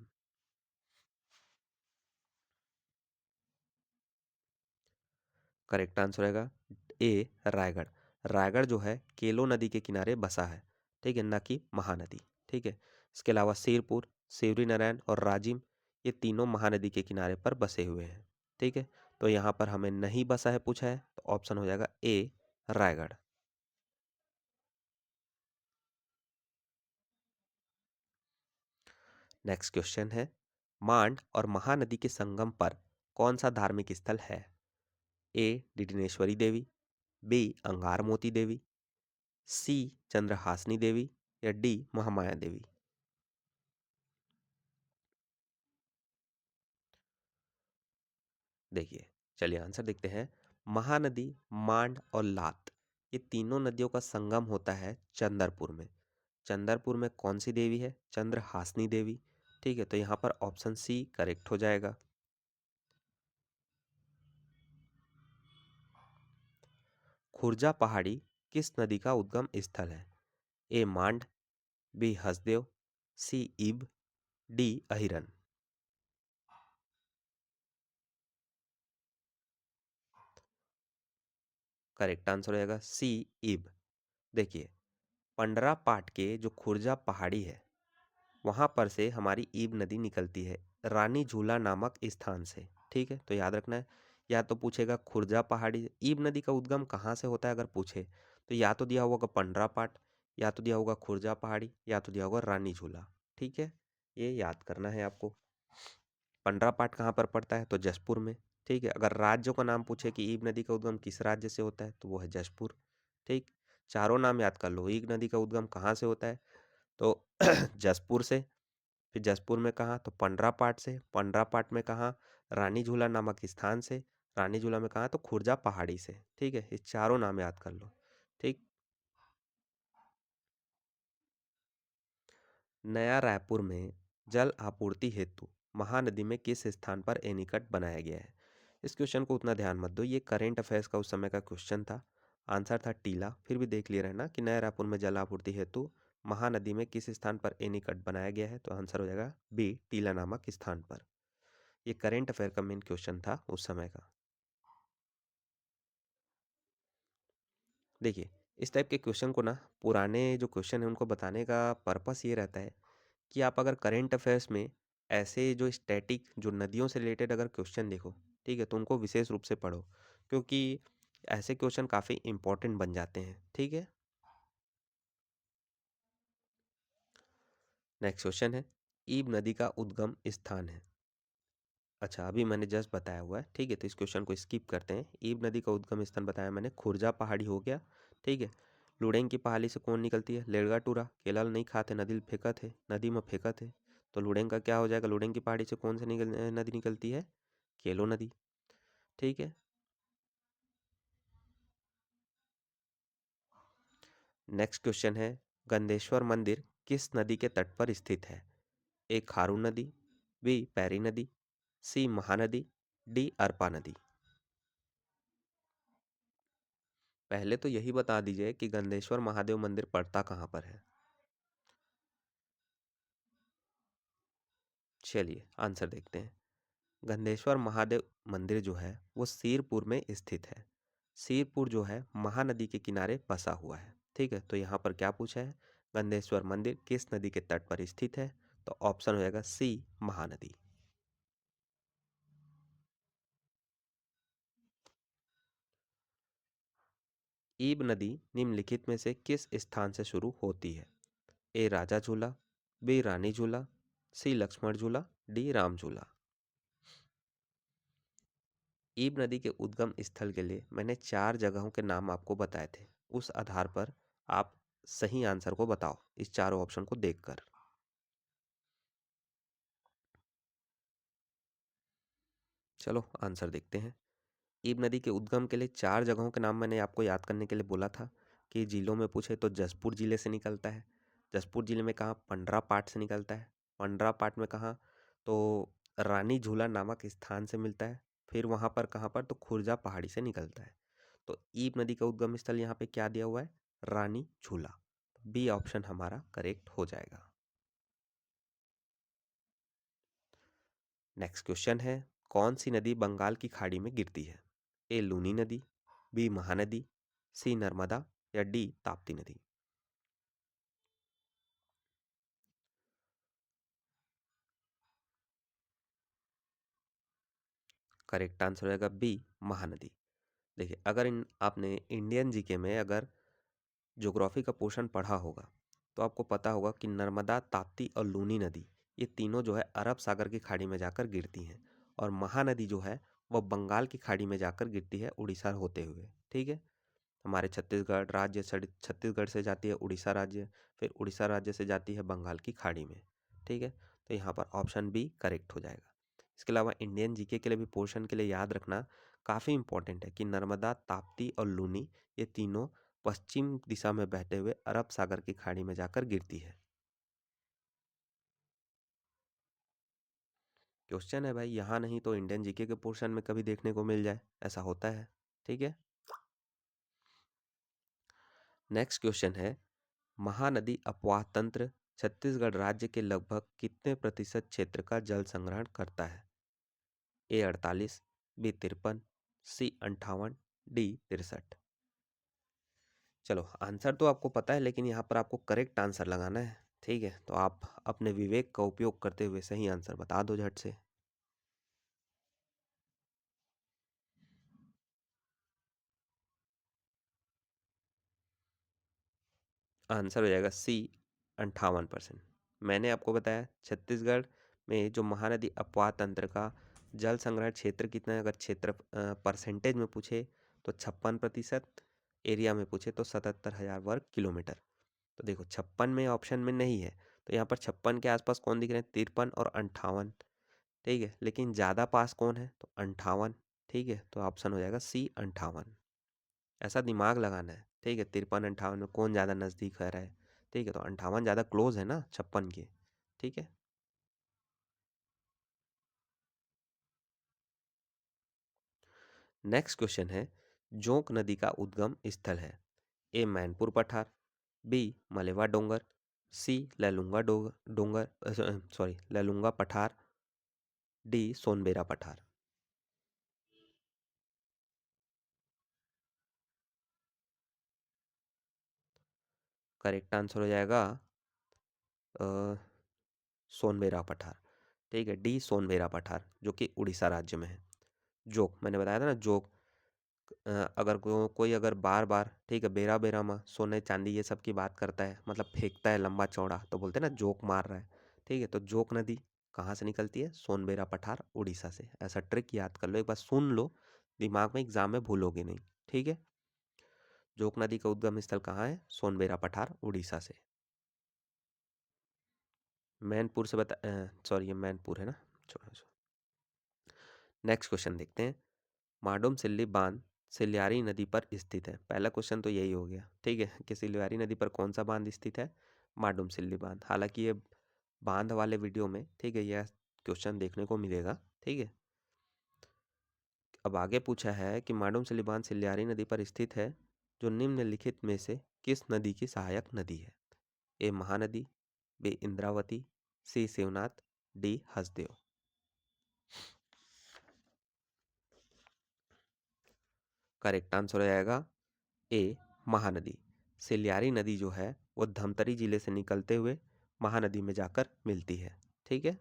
Correct answer रहेगा ए रायगढ़। रायगढ़ जो है केलो नदी के किनारे बसा है, ठीक है, न कि महानदी। ठीक है। इसके अलावा सिरपुर, शिवरी नारायण और राजिम ये तीनों महानदी के किनारे पर बसे हुए हैं। ठीक है। तो यहाँ पर हमें नहीं बसा है पूछा है, तो ऑप्शन हो जाएगा ए रायगढ़। नेक्स्ट क्वेश्चन है, मांड और महानदी के संगम पर कौन सा धार्मिक स्थल है? ए डिडनेश्वरी देवी, बी अंगार मोती देवी, सी चंद्रहासनी देवी, या डी महामाया देवी। देखिए, चलिए आंसर देखते हैं। महानदी, मांड और लात ये तीनों नदियों का संगम होता है चंदरपुर में। चंदरपुर में कौन सी देवी है? चंद्रहासनी देवी। ठीक है, तो यहाँ पर ऑप्शन सी करेक्ट हो जाएगा। खुर्जा पहाड़ी किस नदी का उद्गम स्थल है? ए मांड, बी हसदेव, सी इब, डी अहिरन। करेक्ट आंसर हो जाएगा सी इब। देखिए, पंडरा पाट के जो खुर्जा पहाड़ी है वहां पर से हमारी ईब नदी निकलती है, रानी झूला नामक स्थान से। ठीक है, तो याद रखना है। या तो पूछेगा खुर्जा पहाड़ी ईब नदी का उद्गम कहाँ से होता है, अगर पूछे तो या तो दिया होगा पंडरा पाट, या तो दिया होगा खुर्जा पहाड़ी, या तो दिया होगा रानी झूला। ठीक है, ये याद करना है आपको। पंडरा पाट कहाँ पर पड़ता है? तो जसपुर में। ठीक है, अगर राज्यों का नाम पूछे कि ईब नदी का उद्गम किस राज्य से होता है, तो वो है जसपुर। ठीक, चारों नाम याद कर लो। ईब नदी का उद्गम कहाँ से होता है? तो जसपुर से। फिर जसपुर में कहाँ? तो पंडरापाट से। पंडरापाट में कहाँ? रानी झूला नामक स्थान से। रानी झूला में कहाँ? तो खुर्जा पहाड़ी से। ठीक है, ये चारों नाम याद कर लो। ठीक। नया रायपुर में जल आपूर्ति हेतु महानदी में किस स्थान पर एनीकट बनाया गया है? इस क्वेश्चन को उतना ध्यान मत दो, ये करेंट अफेयर्स का उस समय का क्वेश्चन था। आंसर था टीला। फिर भी देख लिए रहना कि नया रायपुर में जल आपूर्ति हेतु महानदी में किस स्थान पर एनीकट बनाया गया है, तो आंसर हो जाएगा बी टीला नामक स्थान पर। ये करेंट अफेयर का मेन क्वेश्चन था उस समय का। देखिए, इस टाइप के क्वेश्चन को ना, पुराने जो क्वेश्चन है उनको बताने का पर्पस ये रहता है कि आप अगर करेंट अफेयर्स में ऐसे जो स्टैटिक जो नदियों से रिलेटेड अगर क्वेश्चन देखो, ठीक है, तो उनको विशेष रूप से पढ़ो, क्योंकि ऐसे क्वेश्चन काफ़ी इंपॉर्टेंट बन जाते हैं। ठीक है। नेक्स्ट क्वेश्चन है, ईब नदी का उद्गम स्थान है। अच्छा, अभी मैंने जस्ट बताया हुआ है, ठीक है, तो इस क्वेश्चन को स्किप करते हैं। ईब नदी का उद्गम स्थान बताया मैंने, खुर्जा पहाड़ी हो गया। ठीक है। लुडेंग की पहाड़ी से कौन निकलती है? लेड़गा टूरा। केलल नहीं खाते नदी फेंकत है, नदी में फेंकत है। तो लुडेंग का क्या हो जाएगा? लुडेंग की पहाड़ी से कौन सी नदी निकलती है? केलो नदी। ठीक है। नेक्स्ट क्वेश्चन है, गंदेश्वर मंदिर किस नदी के तट पर स्थित है? ए खारू नदी, बी पैरी नदी, सी महानदी, डी अरपा नदी। पहले तो यही बता दीजिए कि गंदेश्वर महादेव मंदिर पड़ता कहाँ पर है। चलिए आंसर देखते हैं। गंधेश्वर महादेव मंदिर जो है वो सीरपुर में स्थित है। सीरपुर जो है महानदी के किनारे बसा हुआ है। ठीक है, तो यहाँ पर क्या पूछा है, गंधेश्वर मंदिर किस नदी के तट पर स्थित है? तो ऑप्शन हो जाएगा सी महानदी। ईब नदी निम्नलिखित में से किस स्थान से शुरू होती है? ए राजा झूला, बी रानी झूला, सी लक्ष्मण झूला, डी राम झूला। ईब नदी के उद्गम स्थल के लिए मैंने 4 जगहों के नाम आपको बताए थे। उस आधार पर आप सही आंसर को बताओ इस चारों ऑप्शन को देखकर। चलो आंसर देखते हैं। ईब नदी के उद्गम के लिए 4 जगहों के नाम मैंने आपको याद करने के लिए बोला था कि जिलों में पूछे तो जसपुर जिले से निकलता है। जसपुर जिले में कहाँ? पंडरा पाट से निकलता है। पंडरा पाट में कहाँ? तो रानी झूला नामक स्थान से मिलता है। फिर वहाँ पर कहाँ पर? तो खुर्जा पहाड़ी से निकलता है। तो ईब नदी का उद्गम स्थल यहाँ पे क्या दिया हुआ है? रानी झूला। बी ऑप्शन हमारा करेक्ट हो जाएगा। नेक्स्ट क्वेश्चन है, कौन सी नदी बंगाल की खाड़ी में गिरती है? ए लूनी नदी, बी महानदी, सी नर्मदा या डी ताप्ती नदी। करेक्ट आंसर होगा बी महानदी। देखिए, अगर आपने इंडियन जीके में अगर ज्योग्राफी का पोर्शन पढ़ा होगा तो आपको पता होगा कि नर्मदा, ताप्ती और लूनी नदी ये तीनों जो है अरब सागर की खाड़ी में जाकर गिरती हैं, और महानदी जो है वह बंगाल की खाड़ी में जाकर गिरती है उड़ीसा होते हुए। ठीक है, हमारे छत्तीसगढ़ राज्य छत्तीसगढ़ से जाती है उड़ीसा राज्य, फिर उड़ीसा राज्य से जाती है बंगाल की खाड़ी में। ठीक है, तो यहाँ पर ऑप्शन बी करेक्ट हो जाएगा। इसके अलावा इंडियन जीके के लिए भी पोर्शन के लिए याद रखना काफ़ी इंपॉर्टेंट है कि नर्मदा, ताप्ती और लूनी ये तीनों पश्चिम दिशा में बहते हुए अरब सागर की खाड़ी में जाकर गिरती है। क्वेश्चन है भाई, यहाँ नहीं तो इंडियन जीके के पोर्शन में कभी देखने को मिल जाए, ऐसा होता है। ठीक है, नेक्स्ट क्वेश्चन है, महानदी अपवाह तंत्र छत्तीसगढ़ राज्य के लगभग कितने प्रतिशत क्षेत्र का जल संग्रहण करता है? ए 48, बी 53, सी 58, डी 63। चलो आंसर तो आपको पता है, लेकिन यहाँ पर आपको करेक्ट आंसर लगाना है। ठीक है, तो आप अपने विवेक का उपयोग करते हुए सही आंसर बता दो झट से। आंसर हो जाएगा सी 58%। मैंने आपको बताया छत्तीसगढ़ में जो महानदी अपवाह तंत्र का जल संग्रहण क्षेत्र कितना है, अगर क्षेत्र परसेंटेज में पूछे तो 56%, एरिया में पूछे तो 77,000 वर्ग किलोमीटर। तो देखो 56 में ऑप्शन में नहीं है, तो यहाँ पर 56 के आसपास कौन दिख रहे हैं? 53 और 58। ठीक है, लेकिन ज़्यादा पास कौन है? तो 58। ठीक है, तो ऑप्शन हो जाएगा सी 58। ऐसा दिमाग लगाना है। ठीक है, 53 58 में कौन ज़्यादा नज़दीक है रहा है? ठीक है, तो 58 ज़्यादा क्लोज है ना 56 के। ठीक है, नेक्स्ट क्वेश्चन है, जोंक नदी का उद्गम स्थल है? ए मैनपुर पठार, बी मलेवा डोंगर, सी लैलूंगा डोंगर सॉरी लैलूंगा पठार, डी सोनबेरा पठार। करेक्ट आंसर हो जाएगा अ, सोनबेरा पठार। ठीक है, डी सोनबेरा पठार जो कि उड़ीसा राज्य में है। जोक मैंने बताया था ना, जोक अगर कोई अगर बार बार, ठीक है, बेरा बेरा में सोने चांदी ये सब की बात करता है, मतलब फेंकता है लंबा चौड़ा, तो बोलते हैं ना जोक मार रहा है। ठीक है, तो जोक नदी कहाँ से निकलती है? सोनबेरा पठार उड़ीसा से। ऐसा ट्रिक याद कर लो, एक बार सुन लो, दिमाग में एग्जाम में भूलोगे नहीं। ठीक है, जोक नदी का उद्गम स्थल कहाँ है? सोनबेरा पठार उड़ीसा से। मैनपुर से बता, सॉरी ये मैनपुर है ना। नेक्स्ट क्वेश्चन देखते हैं, माडोम सिल्ली बांध सिल्लियारी नदी पर स्थित है। पहला क्वेश्चन तो यही हो गया, ठीक है, कि सिल्लियारी नदी पर कौन सा बांध स्थित है? माडुमसिल्ली बांध। हालांकि ये बांध वाले वीडियो में, ठीक है, यह क्वेश्चन देखने को मिलेगा, ठीक है। अब आगे पूछा है कि माडुमसिल्ली बांध सिल्लियारी नदी पर स्थित है, जो निम्नलिखित में से किस नदी की सहायक नदी है? A Mahanadi, B Indravati, C Shivnath, D Hasdeo. Correct answer हो जाएगा ए महानदी। सिल्लियारी नदी जो है वो धमतरी जिले से निकलते हुए महानदी में जाकर मिलती है, ठीक है।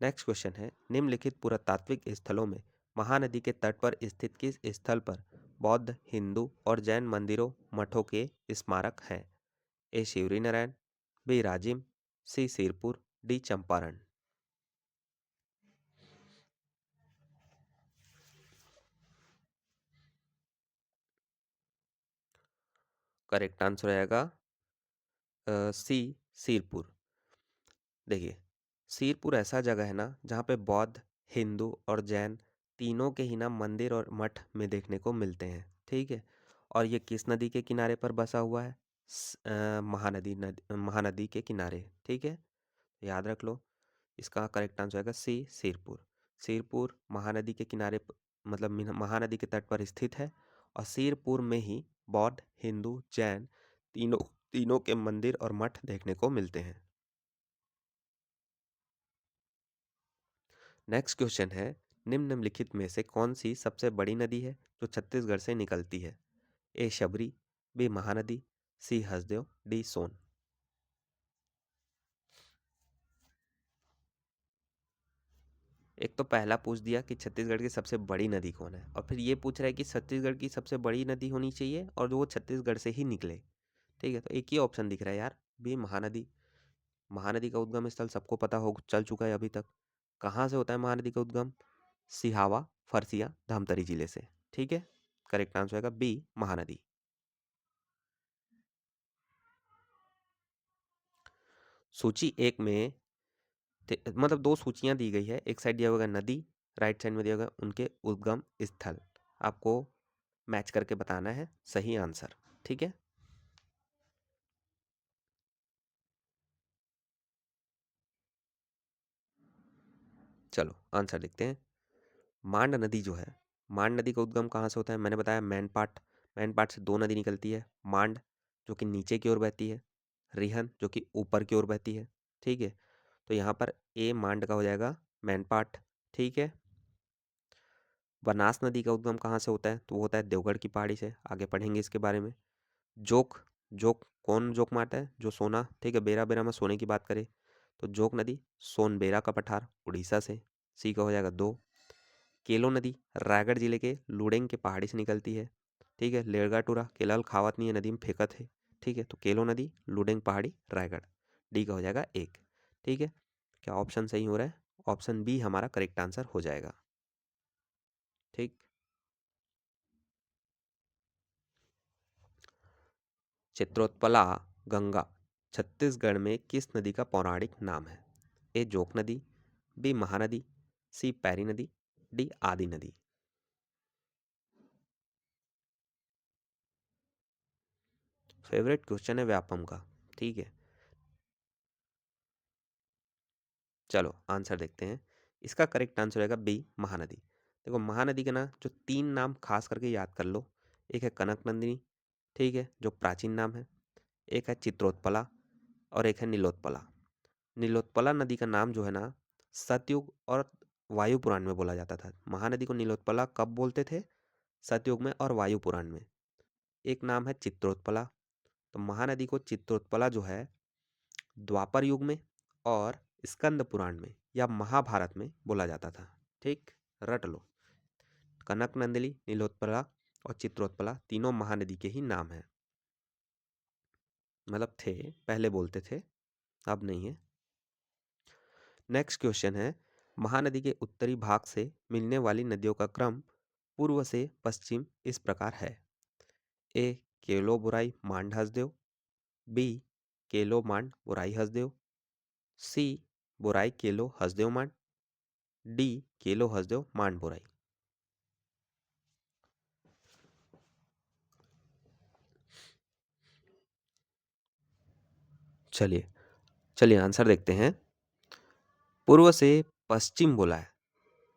नेक्स्ट क्वेश्चन है, निम्नलिखित पुरातात्विक स्थलों में महानदी के तट पर स्थित किस स्थल पर बौद्ध, हिंदू और जैन मंदिरों, मठों के स्मारक हैं? A Shivri Narayan, B Rajim, C Sirpur, D Champaran. Correct answer आएगा सी सिरपुर। देखिए, सिरपुर ऐसा जगह है ना जहाँ पे बौद्ध, हिंदू और जैन तीनों के ही ना मंदिर और मठ में देखने को मिलते हैं, ठीक है। और ये किस नदी के किनारे पर बसा हुआ है? महानदी के किनारे, ठीक है। याद रख लो, इसका करेक्ट आंसर आएगा सी सिरपुर। सिरपुर महानदी के किनारे मतलब महानदी के तट पर स्थित है, और सिरपुर में ही बौद्ध, हिंदू, जैन तीनों तीनों के मंदिर और मठ देखने को मिलते हैं। नेक्स्ट क्वेश्चन है, निम्नलिखित में से कौन सी सबसे बड़ी नदी है जो छत्तीसगढ़ से निकलती है? ए Shabari, B Mahanadi, C Hasdeo, D सोन। एक तो पहला पूछ दिया कि छत्तीसगढ़ की सबसे बड़ी नदी कौन है, और फिर ये पूछ रहा है कि छत्तीसगढ़ की सबसे बड़ी नदी होनी चाहिए और वो छत्तीसगढ़ से ही निकले, ठीक है। तो एक ही ऑप्शन दिख रहा है यार, बी महानदी। महानदी का उद्गम स्थल सबको पता हो चल चुका है अभी तक। कहाँ से होता है महानदी का उद्गम? सिहावा, फरसिया, धमतरी जिले से, ठीक है। करेक्ट आंसर होगा बी महानदी। सूची एक में मतलब दो सूचियां दी गई है, एक साइड दिया होगा नदी, राइट साइड में दिया होगा उनके उद्गम स्थल। आपको मैच करके बताना है सही आंसर, ठीक है। चलो आंसर देखते हैं। मांड नदी जो है, मांड नदी का उद्गम कहाँ से होता है? मैंने बताया मैनपाट। मैनपाट से दो नदी निकलती है, मांड जो कि नीचे की ओर बहती है, रिहन जो कि ऊपर की ओर बहती है, ठीक है। तो यहाँ पर ए मांड का हो जाएगा मैनपाट, ठीक है। बनास नदी का उद्गम कहाँ से होता है? तो वो होता है देवगढ़ की पहाड़ी से, आगे पढ़ेंगे इसके बारे में। जोक, जोक कौन जोक मारता है? जो सोना, ठीक है, बेरा बेरा में सोने की बात करें तो जोक नदी सोनबेरा का पठार उड़ीसा से, सी का हो जाएगा दो। केलो नदी रायगढ़ जिले के लुडेंग के पहाड़ी से निकलती है, ठीक है। लेरगाटूरा केलाल खावत नहीं है नदी में फेंकत है, ठीक है। तो केलो नदी लुडेंग पहाड़ी रायगढ़, डी का हो जाएगा एक, ठीक है। क्या ऑप्शन सही हो रहा है? ऑप्शन बी हमारा करेक्ट आंसर हो जाएगा, ठीक। चित्रोत्पला गंगा छत्तीसगढ़ में किस नदी का पौराणिक नाम है? ए जोक नदी, बी महानदी, सी पैरी नदी, डी आदि नदी। फेवरेट क्वेश्चन है व्यापम का, ठीक है। चलो आंसर देखते हैं। इसका करेक्ट आंसर रहेगा बी महानदी। देखो महानदी के ना जो तीन नाम खास करके याद कर लो, एक है कनक नंदिनी, ठीक है, जो प्राचीन नाम है, एक है चित्रोत्पला, और एक है नीलोत्पला। नीलोत्पला नदी का नाम जो है ना सतयुग और वायु पुराण में बोला जाता था। महानदी को नीलोत्पला कब बोलते थे? सतयुग में और वायु पुराण में। एक नाम है चित्रोत्पला, तो महानदी को चित्रोत्पला जो है द्वापर युग में और स्कंद पुराण में या महाभारत में बोला जाता था, ठीक। रट लो, कनक नंदिनी, नीलोत्पला और चित्रोत्पला तीनों महानदी के ही नाम हैं, मतलब थे, पहले बोलते थे, अब नहीं है। नेक्स्ट क्वेश्चन है, महानदी के उत्तरी भाग से मिलने वाली नदियों का क्रम पूर्व से पश्चिम इस प्रकार है। ए केलो बुराई मांड हसदेव, बी केलो मांड बुराई हसदेव, सी बुराई केलो हसदेव मांड, डी केलो हसदेव मांड बोराई। चलिए चलिए आंसर देखते हैं। पूर्व से पश्चिम बोला है,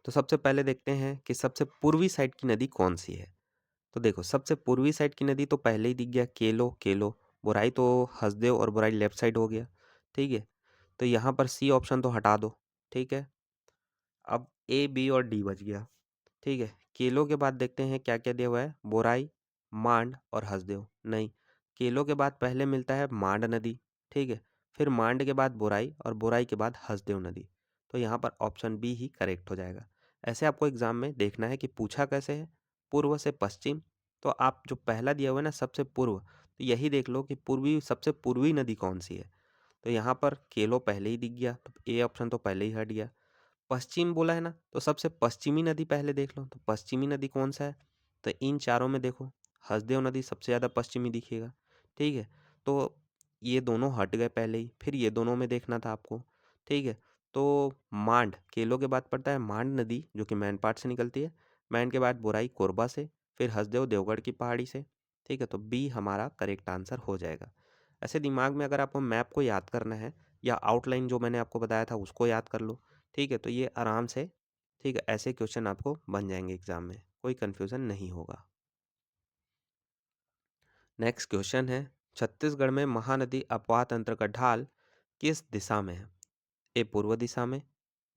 तो सबसे पहले देखते हैं कि सबसे पूर्वी साइड की नदी कौन सी है। तो देखो सबसे पूर्वी साइड की नदी तो पहले ही दिख गया, केलो केलो। बोराई तो हसदेव और बोराई लेफ्ट साइड हो गया। ठीक है, तो यहाँ पर सी ऑप्शन तो हटा दो। ठीक है, अब ए बी और डी बच गया। ठीक है, केलों के बाद देखते हैं क्या क्या दिया हुआ है। बोराई, मांड और हसदेव नहीं। केलों के बाद पहले मिलता है मांड नदी। ठीक है, फिर मांड के बाद बोराई और बोराई के बाद हसदेव नदी। तो यहाँ पर ऑप्शन बी ही करेक्ट हो जाएगा। ऐसे आपको एग्जाम में देखना है कि पूछा कैसे है, पूर्व से पश्चिम। तो आप जो पहला दिया हुआ है ना सबसे पूर्व, तो यही देख लो कि पूर्वी सबसे पूर्वी नदी कौन सी है। तो यहाँ पर केलो पहले ही दिख गया, तो ए ऑप्शन तो पहले ही हट गया। पश्चिम बोला है ना, तो सबसे पश्चिमी नदी पहले देख लो, तो पश्चिमी नदी कौन सा है। तो इन चारों में देखो हसदेव नदी सबसे ज़्यादा पश्चिमी दिखेगा। ठीक है, तो ये दोनों हट गए पहले ही, फिर ये दोनों में देखना था आपको। ठीक है, तो मांड केलो के बाद पड़ता है मांड नदी जो कि मैनपाट से निकलती है। मैंड के बाद बोराई कोरबा से, फिर हसदेव देवगढ़ की पहाड़ी से। ठीक है, तो बी हमारा करेक्ट आंसर हो जाएगा। ऐसे दिमाग में अगर आपको मैप को याद करना है या आउटलाइन जो मैंने आपको बताया था उसको याद कर लो। ठीक है, तो ये आराम से, ठीक है, ऐसे क्वेश्चन आपको बन जाएंगे एग्जाम में, कोई कंफ्यूजन नहीं होगा। नेक्स्ट क्वेश्चन है, छत्तीसगढ़ में महानदी अपवाह तंत्र का ढाल किस दिशा में है। ए पूर्व दिशा में,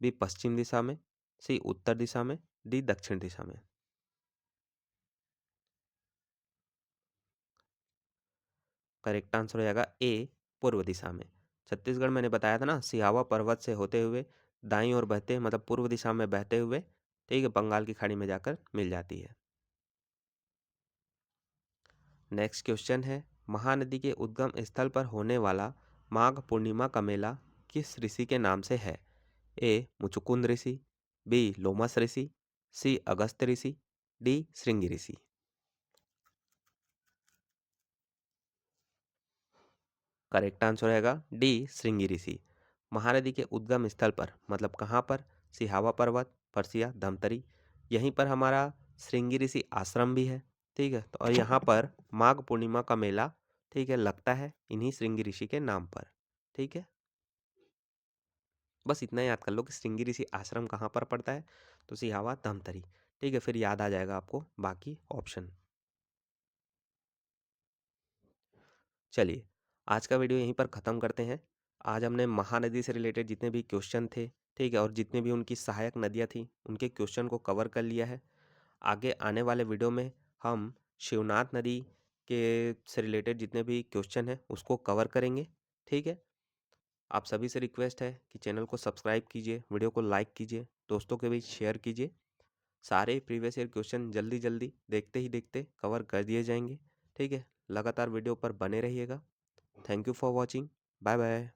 बी पश्चिम दिशा में, सी उत्तर दिशा में, डी दक्षिण दिशा में। करेक्ट आंसर हो जाएगा ए पूर्व दिशा में। छत्तीसगढ़ मैंने बताया था ना, सिहावा पर्वत से होते हुए दाईं ओर बहते, मतलब पूर्व दिशा में बहते हुए, ठीक है, बंगाल की खाड़ी में जाकर मिल जाती है। नेक्स्ट क्वेश्चन है, महानदी के उद्गम स्थल पर होने वाला माघ पूर्णिमा का मेला किस ऋषि के नाम से है। ए मुचुकुंद ऋषि, बी लोमस ऋषि, सी अगस्त्य ऋषि, डी श्रृंगी ऋषि। करेक्ट आंसर रहेगा डी श्रृंगी ऋषि। महानदी के उद्गम स्थल पर मतलब कहाँ पर, सिहावा पर्वत, फरसिया, धमतरी, यहीं पर हमारा श्रृंगी ऋषि आश्रम भी है। ठीक है, तो और यहाँ पर माघ पूर्णिमा का मेला, ठीक है, लगता है इन्हीं श्रृंगी ऋषि के नाम पर। ठीक है, बस इतना याद कर लो कि श्रृंगी ऋषि आश्रम कहाँ पर पड़ता है, तो सिहावा धमतरी। ठीक है, फिर याद आ जाएगा आपको बाकी ऑप्शन। चलिए आज का वीडियो यहीं पर ख़त्म करते हैं। आज हमने महानदी से रिलेटेड जितने भी क्वेश्चन थे, ठीक है, और जितने भी उनकी सहायक नदियाँ थी उनके क्वेश्चन को कवर कर लिया है। आगे आने वाले वीडियो में हम शिवनाथ नदी के से रिलेटेड जितने भी क्वेश्चन हैं उसको कवर करेंगे। ठीक है, आप सभी से रिक्वेस्ट है कि चैनल को सब्सक्राइब कीजिए, वीडियो को लाइक कीजिए, दोस्तों के बीच शेयर कीजिए। सारे प्रीवियस ईयर क्वेश्चन जल्दी जल्दी देखते ही देखते कवर कर दिए जाएंगे। ठीक है, लगातार वीडियो पर बने रहिएगा। Thank you for watching. Bye bye.